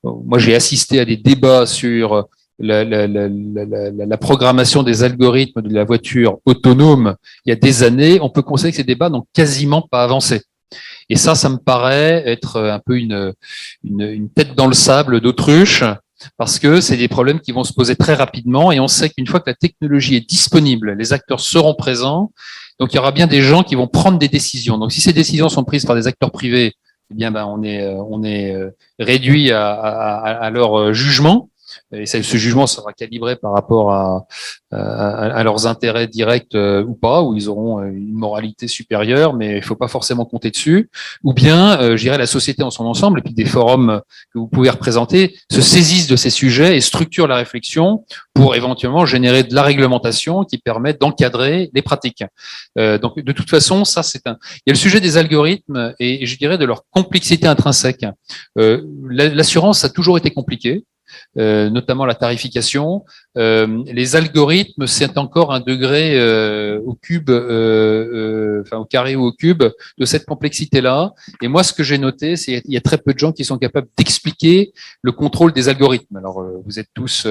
[SPEAKER 2] moi, j'ai assisté à des débats sur la programmation des algorithmes de la voiture autonome il y a des années. On peut constater que ces débats n'ont quasiment pas avancé. Et ça me paraît être un peu une tête dans le sable d'autruche, parce que c'est des problèmes qui vont se poser très rapidement, et on sait qu'une fois que la technologie est disponible, les acteurs seront présents, donc il y aura bien des gens qui vont prendre des décisions. Donc si ces décisions sont prises par des acteurs privés, eh bien on est réduit à leur jugement. Et ce jugement sera calibré par rapport à leurs intérêts directs ou pas, où ils auront une moralité supérieure, mais il faut pas forcément compter dessus. Ou bien, je dirais, la société en son ensemble, et puis des forums que vous pouvez représenter, se saisissent de ces sujets et structurent la réflexion pour éventuellement générer de la réglementation qui permet d'encadrer les pratiques. Donc, de toute façon, ça, il y a le sujet des algorithmes et je dirais de leur complexité intrinsèque. L'assurance a toujours été compliquée. Notamment la tarification. Les algorithmes, c'est encore un degré au cube, enfin au carré ou au cube de cette complexité-là. Et moi, ce que j'ai noté, c'est qu'il y a très peu de gens qui sont capables d'expliquer le contrôle des algorithmes. Alors, vous êtes tous,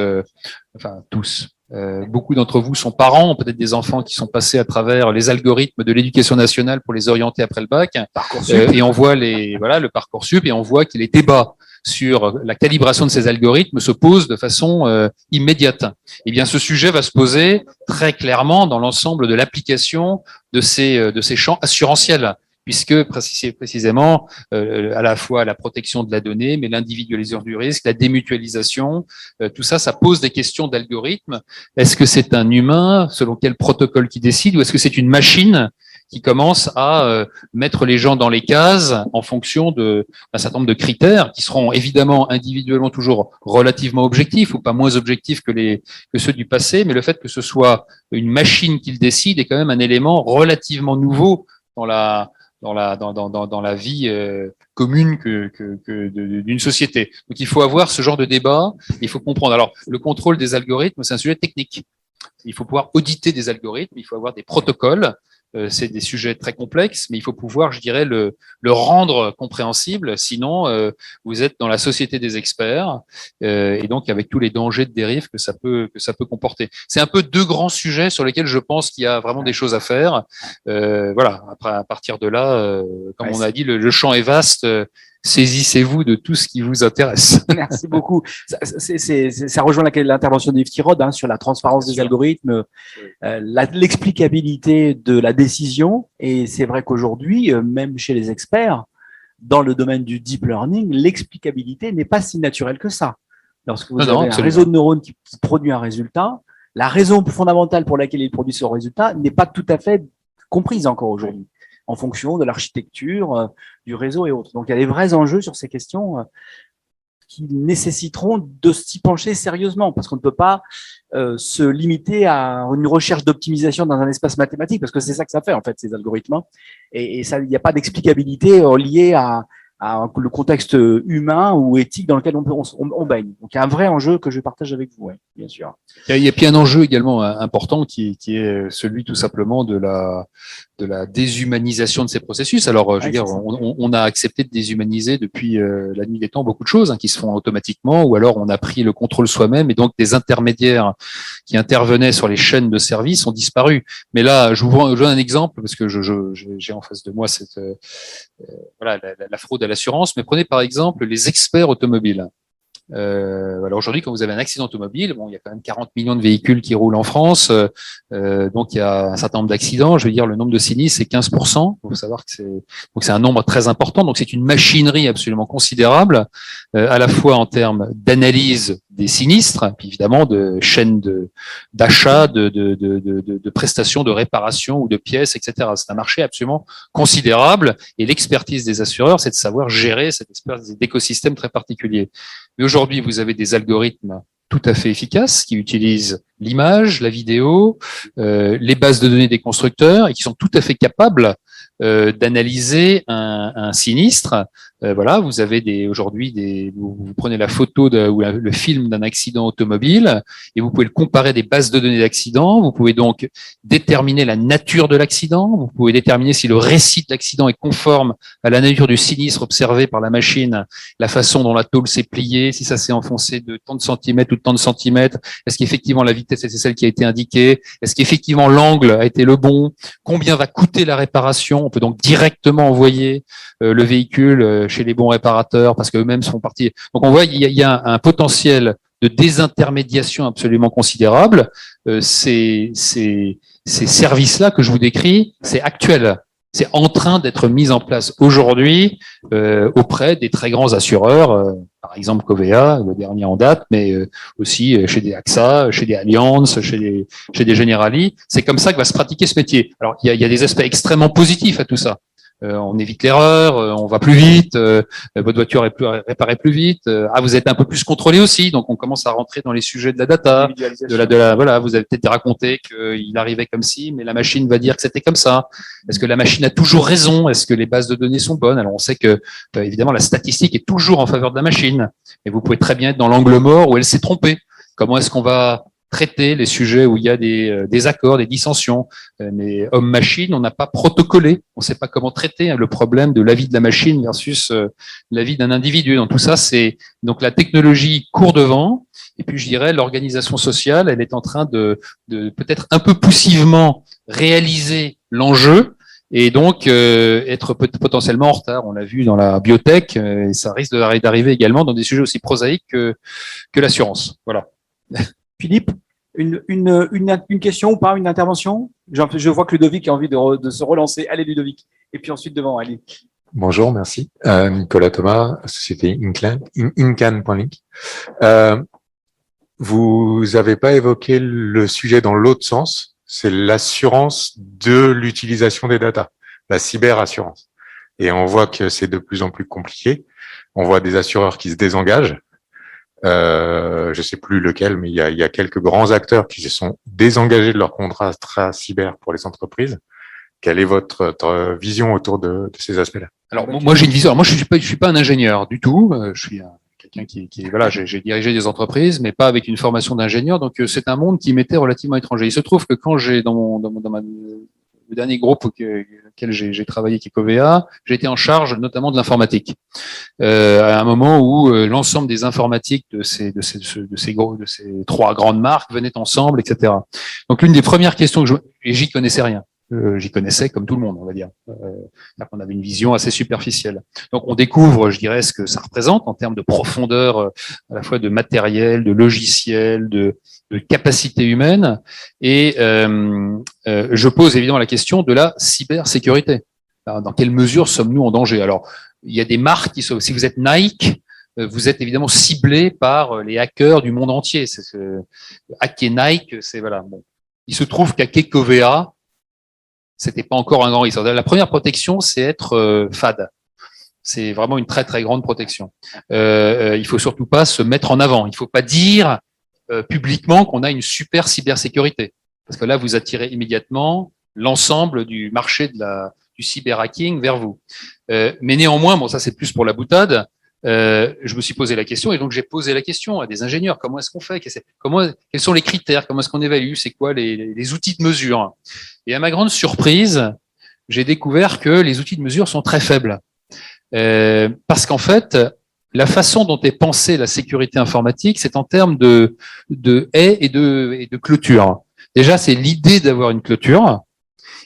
[SPEAKER 2] beaucoup d'entre vous sont parents, ont peut-être des enfants qui sont passés à travers les algorithmes de l'éducation nationale pour les orienter après le bac. Et on voit le Parcoursup, et on voit qu'il est débat sur la calibration de ces algorithmes se pose de façon immédiate. Eh bien, ce sujet va se poser très clairement dans l'ensemble de l'application de ces champs assurantiels, puisque précisément à la fois la protection de la donnée, mais l'individualisation du risque, la démutualisation, tout ça, ça pose des questions d'algorithme. Est-ce que c'est un humain, selon quel protocole qui décide, ou est-ce que c'est une machine qui commence à mettre les gens dans les cases en fonction d'un certain nombre de critères qui seront évidemment individuellement toujours relativement objectifs ou pas moins objectifs que ceux du passé, mais le fait que ce soit une machine qui le décide est quand même un élément relativement nouveau dans la vie commune d'une société. Donc il faut avoir ce genre de débat, il faut comprendre. Alors le contrôle des algorithmes, c'est un sujet technique. Il faut pouvoir auditer des algorithmes, il faut avoir des protocoles. C'est des sujets très complexes, mais il faut pouvoir, je dirais, le rendre compréhensible. Sinon, vous êtes dans la société des experts, et donc avec tous les dangers de dérive que ça peut comporter. C'est un peu deux grands sujets sur lesquels je pense qu'il y a vraiment des choses à faire. Voilà. Après, à partir de là, comme on a dit, le champ est vaste. Saisissez-vous de tout ce qui vous intéresse.
[SPEAKER 1] Merci beaucoup. Ça rejoint l'intervention d'Yves Tirode sur la transparence des algorithmes, l'explicabilité de la décision. Et c'est vrai qu'aujourd'hui, même chez les experts, dans le domaine du deep learning, l'explicabilité n'est pas si naturelle que ça. Lorsque vous avez un réseau de neurones qui produit un résultat, la raison fondamentale pour laquelle il produit ce résultat n'est pas tout à fait comprise encore aujourd'hui, en fonction de l'architecture, du réseau et autres. Donc, il y a des vrais enjeux sur ces questions qui nécessiteront de s'y pencher sérieusement, parce qu'on ne peut pas se limiter à une recherche d'optimisation dans un espace mathématique, parce que c'est ça que ça fait, en fait, ces algorithmes. Et ça, il n'y a pas d'explicabilité liée à le contexte humain ou éthique dans lequel on baigne. Donc, il y a un vrai enjeu que je partage avec vous, bien sûr.
[SPEAKER 2] Il y a puis un enjeu également important qui est celui tout simplement de la déshumanisation de ces processus. Alors, je veux dire, on a accepté de déshumaniser depuis la nuit des temps beaucoup de choses qui se font automatiquement, ou alors on a pris le contrôle soi-même, et donc des intermédiaires qui intervenaient sur les chaînes de services ont disparu. Mais là, je vous donne un exemple, parce que j'ai en face de moi la fraude à l'assurance, mais prenez par exemple les experts automobiles. Alors aujourd'hui, quand vous avez un accident automobile, il y a quand même 40 millions de véhicules qui roulent en France, donc il y a un certain nombre d'accidents. Je veux dire, le nombre de sinistres, c'est 15%. Il faut savoir que c'est un nombre très important. Donc c'est une machinerie absolument considérable, à la fois en termes d'analyse des sinistres, puis évidemment de chaînes d'achat, de prestations, de réparation ou de pièces, etc. C'est un marché absolument considérable, et l'expertise des assureurs, c'est de savoir gérer cette espèce d'écosystème très particulier. Mais aujourd'hui, vous avez des algorithmes tout à fait efficaces qui utilisent l'image, la vidéo, les bases de données des constructeurs, et qui sont tout à fait capables d'analyser un sinistre Voilà, vous avez aujourd'hui vous prenez la photo ou le film d'un accident automobile et vous pouvez le comparer à des bases de données d'accident. Vous pouvez donc déterminer la nature de l'accident. Vous pouvez déterminer si le récit de l'accident est conforme à la nature du sinistre observé par la machine, la façon dont la tôle s'est pliée, si ça s'est enfoncé de tant de centimètres ou de tant de centimètres. Est-ce qu'effectivement la vitesse était celle qui a été indiquée? Est-ce qu'effectivement l'angle a été le bon? Combien va coûter la réparation? On peut donc directement envoyer le véhicule chez les bons réparateurs parce qu'eux-mêmes sont partis. Donc on voit il y a un potentiel de désintermédiation absolument considérable. Ces services-là que je vous décris, c'est actuel. C'est en train d'être mis en place aujourd'hui auprès des très grands assureurs, par exemple Covéa, le dernier en date, mais aussi chez des AXA, chez des Allianz, chez des Generali. C'est comme ça que va se pratiquer ce métier. Alors il y a des aspects extrêmement positifs à tout ça. On évite l'erreur, on va plus vite, votre voiture est réparée plus vite. Vous êtes un peu plus contrôlé aussi, donc on commence à rentrer dans les sujets de la data, voilà, vous avez peut-être raconté qu'il arrivait comme ci, mais la machine va dire que c'était comme ça. Est-ce que la machine a toujours raison? Est-ce que les bases de données sont bonnes? Alors on sait que évidemment la statistique est toujours en faveur de la machine, mais vous pouvez très bien être dans l'angle mort où elle s'est trompée. Comment est-ce qu'on va traiter les sujets où il y a des désaccords, des dissensions? Mais homme-machine, on n'a pas protocolé, on ne sait pas comment traiter le problème de la vie de la machine versus la vie d'un individu. Donc tout ça, c'est donc la technologie court devant, et puis je dirais l'organisation sociale, elle est en train de peut-être un peu poussivement réaliser l'enjeu et donc être potentiellement en retard. On l'a vu dans la biotech, et ça risque d'arriver également dans des sujets aussi prosaïques que l'assurance. Voilà.
[SPEAKER 1] Philippe, une question ou pas, une intervention? Je vois que Ludovic a envie de se relancer. Allez, Ludovic. Et puis ensuite devant, allez.
[SPEAKER 4] Bonjour, merci. Nicolas Thomas, société Incan.link. Vous n'avez pas évoqué le sujet dans l'autre sens, c'est l'assurance de l'utilisation des data, la cyberassurance. Et on voit que c'est de plus en plus compliqué. On voit des assureurs qui se désengagent. Je sais plus lequel, mais il y a quelques grands acteurs qui se sont désengagés de leur contrat cyber pour les entreprises. Quelle est votre vision autour de ces aspects-là?
[SPEAKER 2] Alors moi j'ai une vision. Alors, moi je suis pas un ingénieur du tout. Je suis quelqu'un qui voilà, j'ai dirigé des entreprises, mais pas avec une formation d'ingénieur. Donc c'est un monde qui m'était relativement étranger. Il se trouve que quand j'ai le dernier groupe auquel j'ai travaillé, qui est Covéa, j'ai été en charge notamment de l'informatique. À un moment où l'ensemble des informatiques de ces trois grandes marques venaient ensemble, etc. Donc l'une des premières questions et j'y connaissais rien. J'y connaissais comme tout le monde, on va dire. On avait une vision assez superficielle. Donc on découvre, je dirais, ce que ça représente en termes de profondeur, à la fois de matériel, de logiciel, de capacité humaine. Et je pose évidemment la question de la cybersécurité. Alors, dans quelle mesure sommes-nous en danger? Alors, il y a des marques qui sont. Si vous êtes Nike, vous êtes évidemment ciblé par les hackers du monde entier. Hacker Nike, c'est voilà. Bon. Il se trouve qu'hacker Covéa, c'était pas encore un grand risque. La première protection, c'est être FAD. C'est vraiment une très très grande protection. Il faut surtout pas se mettre en avant. Il faut pas dire publiquement qu'on a une super cybersécurité, parce que là vous attirez immédiatement l'ensemble du marché du cyberhacking vers vous. Mais néanmoins, bon ça c'est plus pour la boutade. Je me suis posé la question et donc j'ai posé la question à des ingénieurs. Comment est-ce qu'on fait? Quels sont les critères? Comment est-ce qu'on évalue? C'est quoi les outils de mesure? Et à ma grande surprise, j'ai découvert que les outils de mesure sont très faibles. Parce qu'en fait, la façon dont est pensée la sécurité informatique, c'est en termes de haies et de clôture. Déjà, c'est l'idée d'avoir une clôture.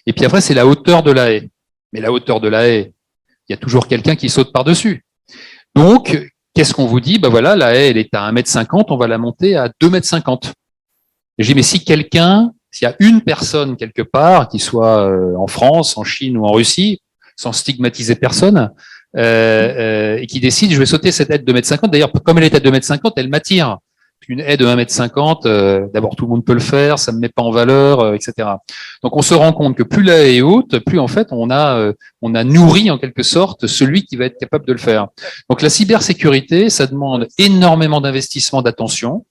[SPEAKER 2] Et puis après, c'est la hauteur de la haie. Mais la hauteur de la haie, il y a toujours quelqu'un qui saute par-dessus. Donc, qu'est-ce qu'on vous dit? Ben voilà, la haie, elle est à 1,50 m, on va la monter à 2,50 m. Et je dis, mais s'il y a une personne quelque part, qui soit en France, en Chine ou en Russie, sans stigmatiser personne, et qui décide, je vais sauter cette haie de 2,50 m. D'ailleurs, comme elle est à 2,50 m, elle m'attire. Une haie de 1,50 m, d'abord tout le monde peut le faire, ça ne me met pas en valeur, etc. Donc on se rend compte que plus la haie est haute, plus en fait on a nourri en quelque sorte celui qui va être capable de le faire. Donc la cybersécurité, ça demande énormément d'investissement, d'attention.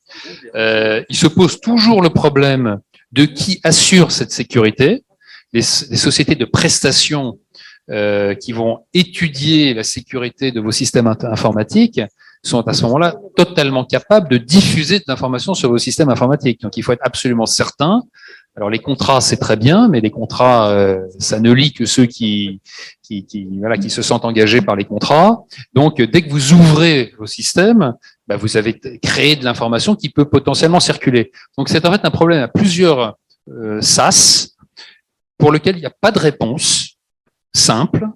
[SPEAKER 2] Il se pose toujours le problème de qui assure cette sécurité. Les sociétés de prestations qui vont étudier la sécurité de vos systèmes informatiques sont à ce moment-là totalement capables de diffuser de l'information sur vos systèmes informatiques. Donc, il faut être absolument certain. Alors, les contrats, c'est très bien, mais les contrats, ça ne lie que ceux qui se sentent engagés par les contrats. Donc, dès que vous ouvrez vos systèmes, vous avez créé de l'information qui peut potentiellement circuler. Donc, c'est en fait un problème à plusieurs SAS pour lequel il n'y a pas de réponse simple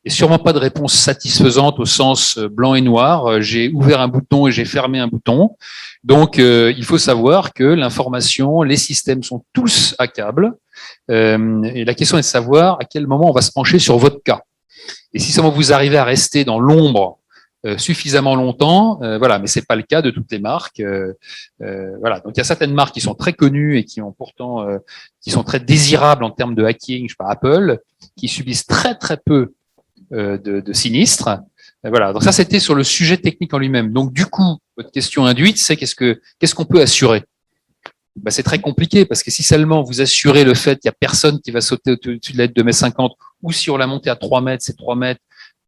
[SPEAKER 2] et sûrement pas de réponse satisfaisante au sens blanc et noir. J'ai ouvert un bouton et j'ai fermé un bouton. Donc, il faut savoir que l'information, les systèmes sont tous à câble. Et la question est de savoir à quel moment on va se pencher sur votre cas. Et si seulement vous arrivez à rester dans l'ombre suffisamment longtemps, voilà, mais c'est pas le cas de toutes les marques. Voilà, donc il y a certaines marques qui sont très connues et qui ont pourtant, qui sont très désirables en termes de hacking, je sais pas, Apple, qui subissent très très peu de sinistres. Voilà, donc ça c'était sur le sujet technique en lui-même. Donc du coup, votre question induite, c'est qu'est-ce qu'on peut assurer? C'est très compliqué parce que si seulement vous assurez le fait qu'il n'y a personne qui va sauter au-dessus de la 2,50 m ou si on l'a monté à 3 mètres, c'est 3 mètres.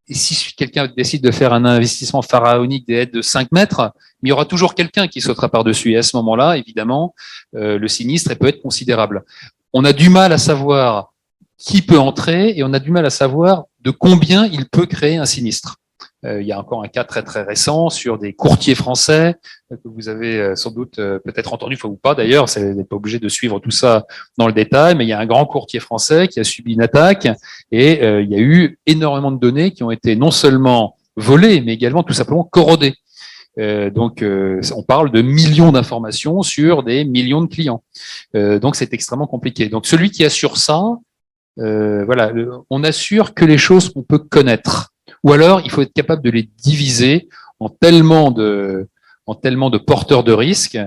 [SPEAKER 2] Et si quelqu'un décide de faire un investissement pharaonique des aides de 5 mètres, mais il y aura toujours quelqu'un qui sautera par-dessus. Et à ce moment-là, évidemment, le sinistre peut être considérable. On a du mal à savoir qui peut entrer et on a du mal à savoir de combien il peut créer un sinistre. Il y a encore un cas très très récent sur des courtiers français que vous avez sans doute peut-être entendu, ou pas d'ailleurs, vous n'êtes pas obligé de suivre tout ça dans le détail, mais il y a un grand courtier français qui a subi une attaque et il y a eu énormément de données qui ont été non seulement volées, mais également tout simplement corrodées. Donc, on parle de millions d'informations sur des millions de clients. Donc, c'est extrêmement compliqué. Donc, celui qui assure ça, voilà, on assure que les choses qu'on peut connaître. Ou alors, il faut être capable de les diviser en tellement de porteurs de risques.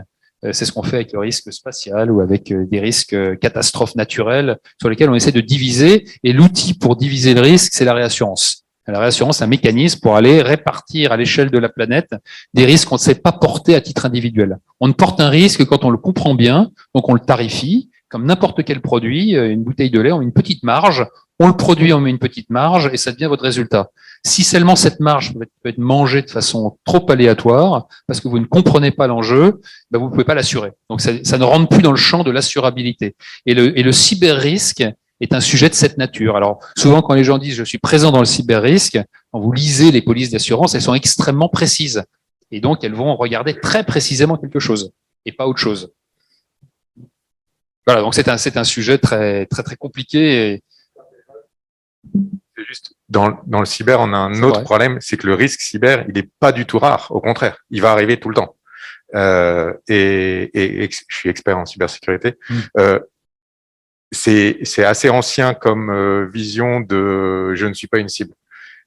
[SPEAKER 2] C'est ce qu'on fait avec le risque spatial ou avec des risques catastrophes naturelles sur lesquels on essaie de diviser. Et l'outil pour diviser le risque, c'est la réassurance. La réassurance, c'est un mécanisme pour aller répartir à l'échelle de la planète des risques qu'on ne sait pas porter à titre individuel. On ne porte un risque quand on le comprend bien, donc on le tarifie. Comme n'importe quel produit, une bouteille de lait, on met une petite marge, on le produit, on met une petite marge et ça devient votre résultat. Si seulement cette marge peut être mangée de façon trop aléatoire, parce que vous ne comprenez pas l'enjeu, vous ne pouvez pas l'assurer. Donc ça ne rentre plus dans le champ de l'assurabilité. Et le cyber-risque est un sujet de cette nature. Alors souvent quand les gens disent « je suis présent dans le cyber-risque », quand vous lisez les polices d'assurance, elles sont extrêmement précises. Et donc elles vont regarder très précisément quelque chose et pas autre chose. Voilà, donc c'est un sujet très très très compliqué. Et...
[SPEAKER 4] C'est juste dans le cyber, on a un autre problème, c'est que le risque cyber, il n'est pas du tout rare. Au contraire, il va arriver tout le temps. Et je suis expert en cybersécurité. C'est assez ancien comme vision de je ne suis pas une cible.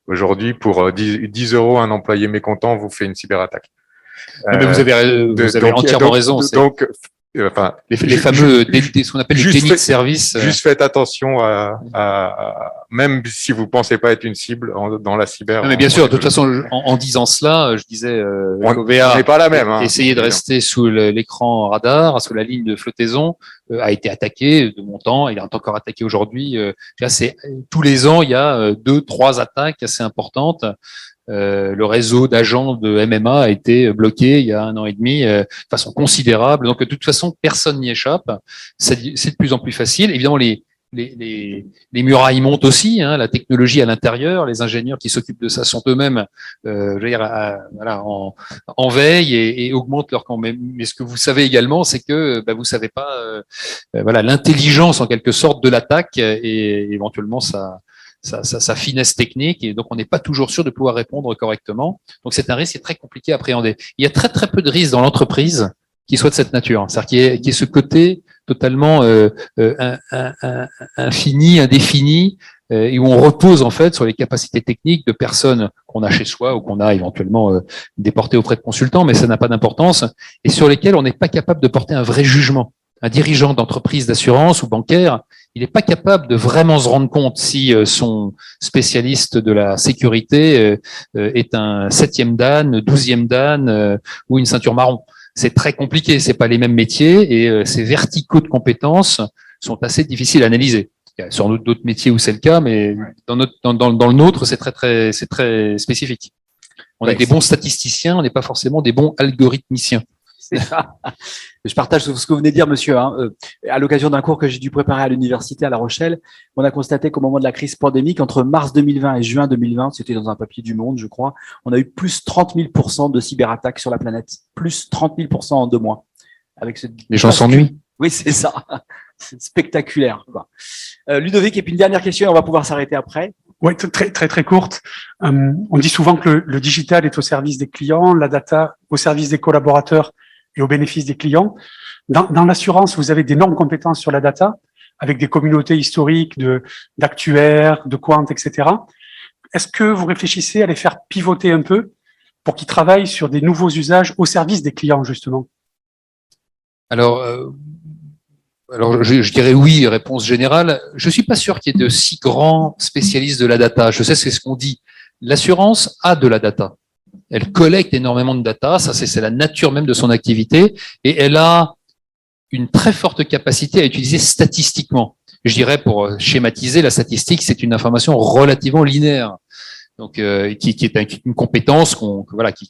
[SPEAKER 4] Aujourd'hui, pour 10 € un employé mécontent vous fait une cyberattaque.
[SPEAKER 2] Mais vous avez entièrement raison.
[SPEAKER 4] Donc
[SPEAKER 2] enfin, les fameux ce qu'on appelle les dénis de service.
[SPEAKER 4] Juste faites attention même si vous pensez pas être une cible dans la cyber.
[SPEAKER 2] Non, mais bien sûr, de toute façon, en disant cela, je disais,
[SPEAKER 4] on n'est pas la même.
[SPEAKER 2] Essayer de rester sous l'écran radar, sous la ligne de flottaison, a été attaqué de mon temps. Il est encore attaqué aujourd'hui. Tous les ans, il y a 2-3 attaques assez importantes. Le réseau d'agents de MMA a été bloqué il y a 1 an et demi de façon considérable. Donc, de toute façon, personne n'y échappe. C'est de plus en plus facile. Évidemment, les murailles montent aussi. La technologie à l'intérieur, les ingénieurs qui s'occupent de ça sont eux-mêmes, en veille et augmentent leur camp. Mais ce que vous savez également, c'est que vous savez pas, l'intelligence en quelque sorte de l'attaque et éventuellement sa finesse technique, et donc on n'est pas toujours sûr de pouvoir répondre correctement. Donc c'est un risque qui est très compliqué à appréhender. Il y a très très peu de risques dans l'entreprise qui soit de cette nature, c'est-à-dire qui est ce côté totalement infini, indéfini, et où on repose en fait sur les capacités techniques de personnes qu'on a chez soi ou qu'on a éventuellement déportées auprès de consultants, mais ça n'a pas d'importance, et sur lesquels on n'est pas capable de porter un vrai jugement. Un dirigeant d'entreprise d'assurance ou bancaire, il n'est pas capable de vraiment se rendre compte si son spécialiste de la sécurité est un 7e dan, 12e dan ou une ceinture marron. C'est très compliqué, c'est pas les mêmes métiers et ces verticaux de compétences sont assez difficiles à analyser. Il y a sans doute d'autres métiers où c'est le cas, mais dans le nôtre, c'est très spécifique. On est des bons statisticiens, on n'est pas forcément des bons algorithmiciens.
[SPEAKER 1] C'est ça. Je partage ce que vous venez de dire, monsieur. À l'occasion d'un cours que j'ai dû préparer à l'université à La Rochelle, on a constaté qu'au moment de la crise pandémique, entre mars 2020 et juin 2020, c'était dans un papier du Monde, je crois, on a eu plus 30 000% de cyberattaques sur la planète. Plus 30 000% en 2 mois.
[SPEAKER 2] Les gens s'ennuient.
[SPEAKER 1] Oui, c'est ça. C'est spectaculaire, quoi. Ludovic, et puis une dernière question, et on va pouvoir s'arrêter après.
[SPEAKER 3] Oui, très courte. On dit souvent que le digital est au service des clients, la data au service des collaborateurs et au bénéfice des clients. Dans l'assurance, vous avez d'énormes compétences sur la data, avec des communautés historiques d'actuaires, de quant, etc. Est-ce que vous réfléchissez à les faire pivoter un peu pour qu'ils travaillent sur des nouveaux usages au service des clients, justement?
[SPEAKER 2] Alors, je dirais oui, réponse générale. Je suis pas sûr qu'il y ait de si grands spécialistes de la data. Je sais, c'est ce qu'on dit. L'assurance a de la data. Elle collecte énormément de data. Ça, c'est la nature même de son activité. Et elle a une très forte capacité à utiliser statistiquement. Je dirais, pour schématiser, la statistique, c'est une information relativement linéaire. Donc, qui est une compétence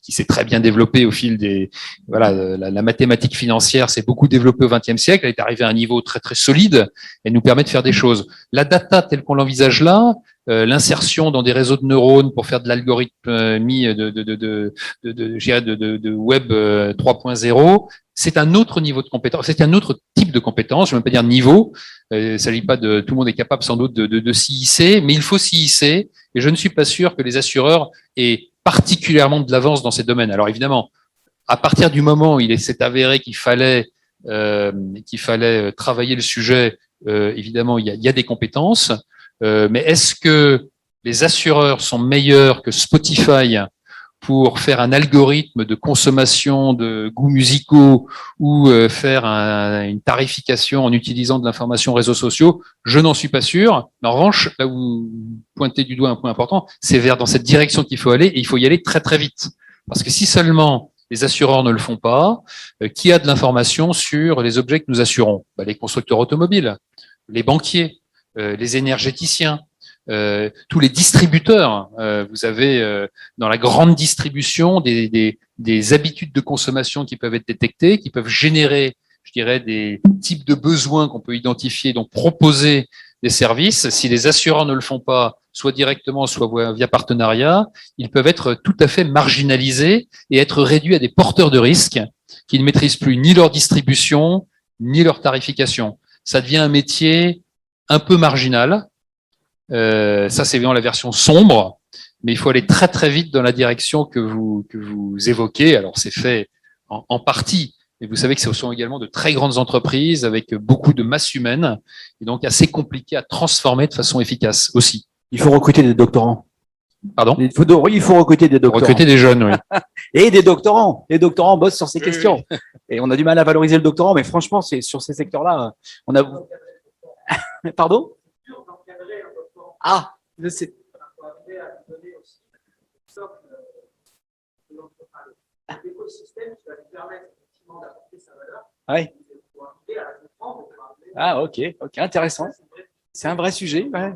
[SPEAKER 2] qui s'est très bien développée au fil des, la mathématique financière s'est beaucoup développée au XXe siècle. Elle est arrivée à un niveau très très solide. Elle nous permet de faire des choses. La data telle qu'on l'envisage là, l'insertion dans des réseaux de neurones pour faire de l'algorithmie de web 3.0, c'est un autre niveau de compétence, c'est un autre type de compétence. Je ne veux même pas dire niveau. Il ne s'agit pas de tout le monde est capable sans doute de s'y hisser, mais il faut s'y hisser. Et je ne suis pas sûr que les assureurs aient particulièrement de l'avance dans ces domaines. Alors évidemment, à partir du moment où il s'est avéré qu'il fallait travailler le sujet, évidemment, il y a des compétences. Mais est-ce que les assureurs sont meilleurs que Spotify pour faire un algorithme de consommation de goûts musicaux ou faire une tarification en utilisant de l'information réseaux sociaux? Je n'en suis pas sûr. Mais en revanche, là où vous pointez du doigt un point important, c'est dans cette direction qu'il faut aller, et il faut y aller très très vite. Parce que si seulement les assureurs ne le font pas, qui a de l'information sur les objets que nous assurons? Les constructeurs automobiles, les banquiers, les énergéticiens, tous les distributeurs. Vous avez dans la grande distribution des habitudes de consommation qui peuvent être détectées, qui peuvent générer, je dirais, des types de besoins qu'on peut identifier, donc proposer des services. Si les assureurs ne le font pas, soit directement, soit via partenariat, ils peuvent être tout à fait marginalisés et être réduits à des porteurs de risques qui ne maîtrisent plus ni leur distribution, ni leur tarification. Ça devient un métier un peu marginal. Ça, c'est vraiment la version sombre, mais il faut aller très très vite dans la direction que vous évoquez. Alors, c'est fait en partie, mais vous savez que ce sont également de très grandes entreprises avec beaucoup de masse humaine, et donc assez compliqué à transformer de façon efficace aussi.
[SPEAKER 1] Il faut recruter des doctorants.
[SPEAKER 2] Pardon?
[SPEAKER 1] Il faut recruter des doctorants.
[SPEAKER 2] Recruter des jeunes, oui.
[SPEAKER 1] Et des doctorants. Les doctorants bossent sur ces questions. Et on a du mal à valoriser le doctorant, mais franchement, c'est sur ces secteurs-là, on a. Pardon? Ah, je sais. Oui. Ah, ok, intéressant. C'est un vrai sujet. Ouais.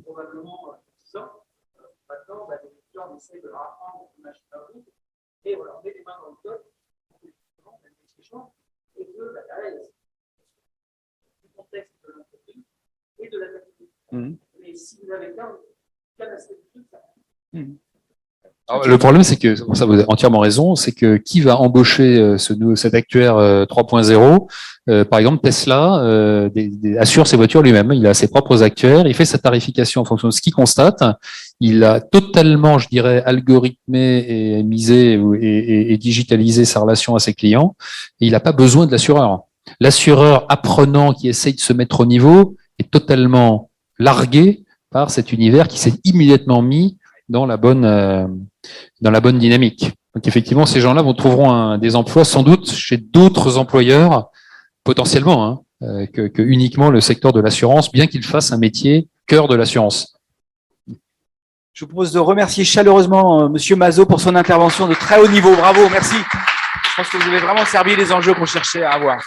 [SPEAKER 1] Probablement 10 ans. Maintenant, les étudiants essaient de leur apprendre une machine à voûte et on leur met les mains dans le code et que derrière, du contexte de l'entreprise et de la technique. Mais si vous avez qu'un aspect du truc, ça.
[SPEAKER 2] Alors, le problème, c'est que, ça vous avez entièrement raison, c'est que qui va embaucher cet actuaire 3.0 par exemple, Tesla assure ses voitures lui-même. Il a ses propres actuaires, il fait sa tarification en fonction de ce qu'il constate. Il a totalement, je dirais, algorithmé et misé et digitalisé sa relation à ses clients. Et il n'a pas besoin de l'assureur. L'assureur apprenant qui essaye de se mettre au niveau est totalement largué par cet univers qui s'est immédiatement mis dans la bonne dynamique. Donc effectivement, ces gens-là trouveront des emplois sans doute chez d'autres employeurs potentiellement que uniquement le secteur de l'assurance, bien qu'il fasse un métier cœur de l'assurance.
[SPEAKER 1] Je vous propose de remercier chaleureusement Monsieur Mazot pour son intervention de très haut niveau. Bravo, merci. Je pense que vous avez vraiment servi les enjeux qu'on cherchait à avoir.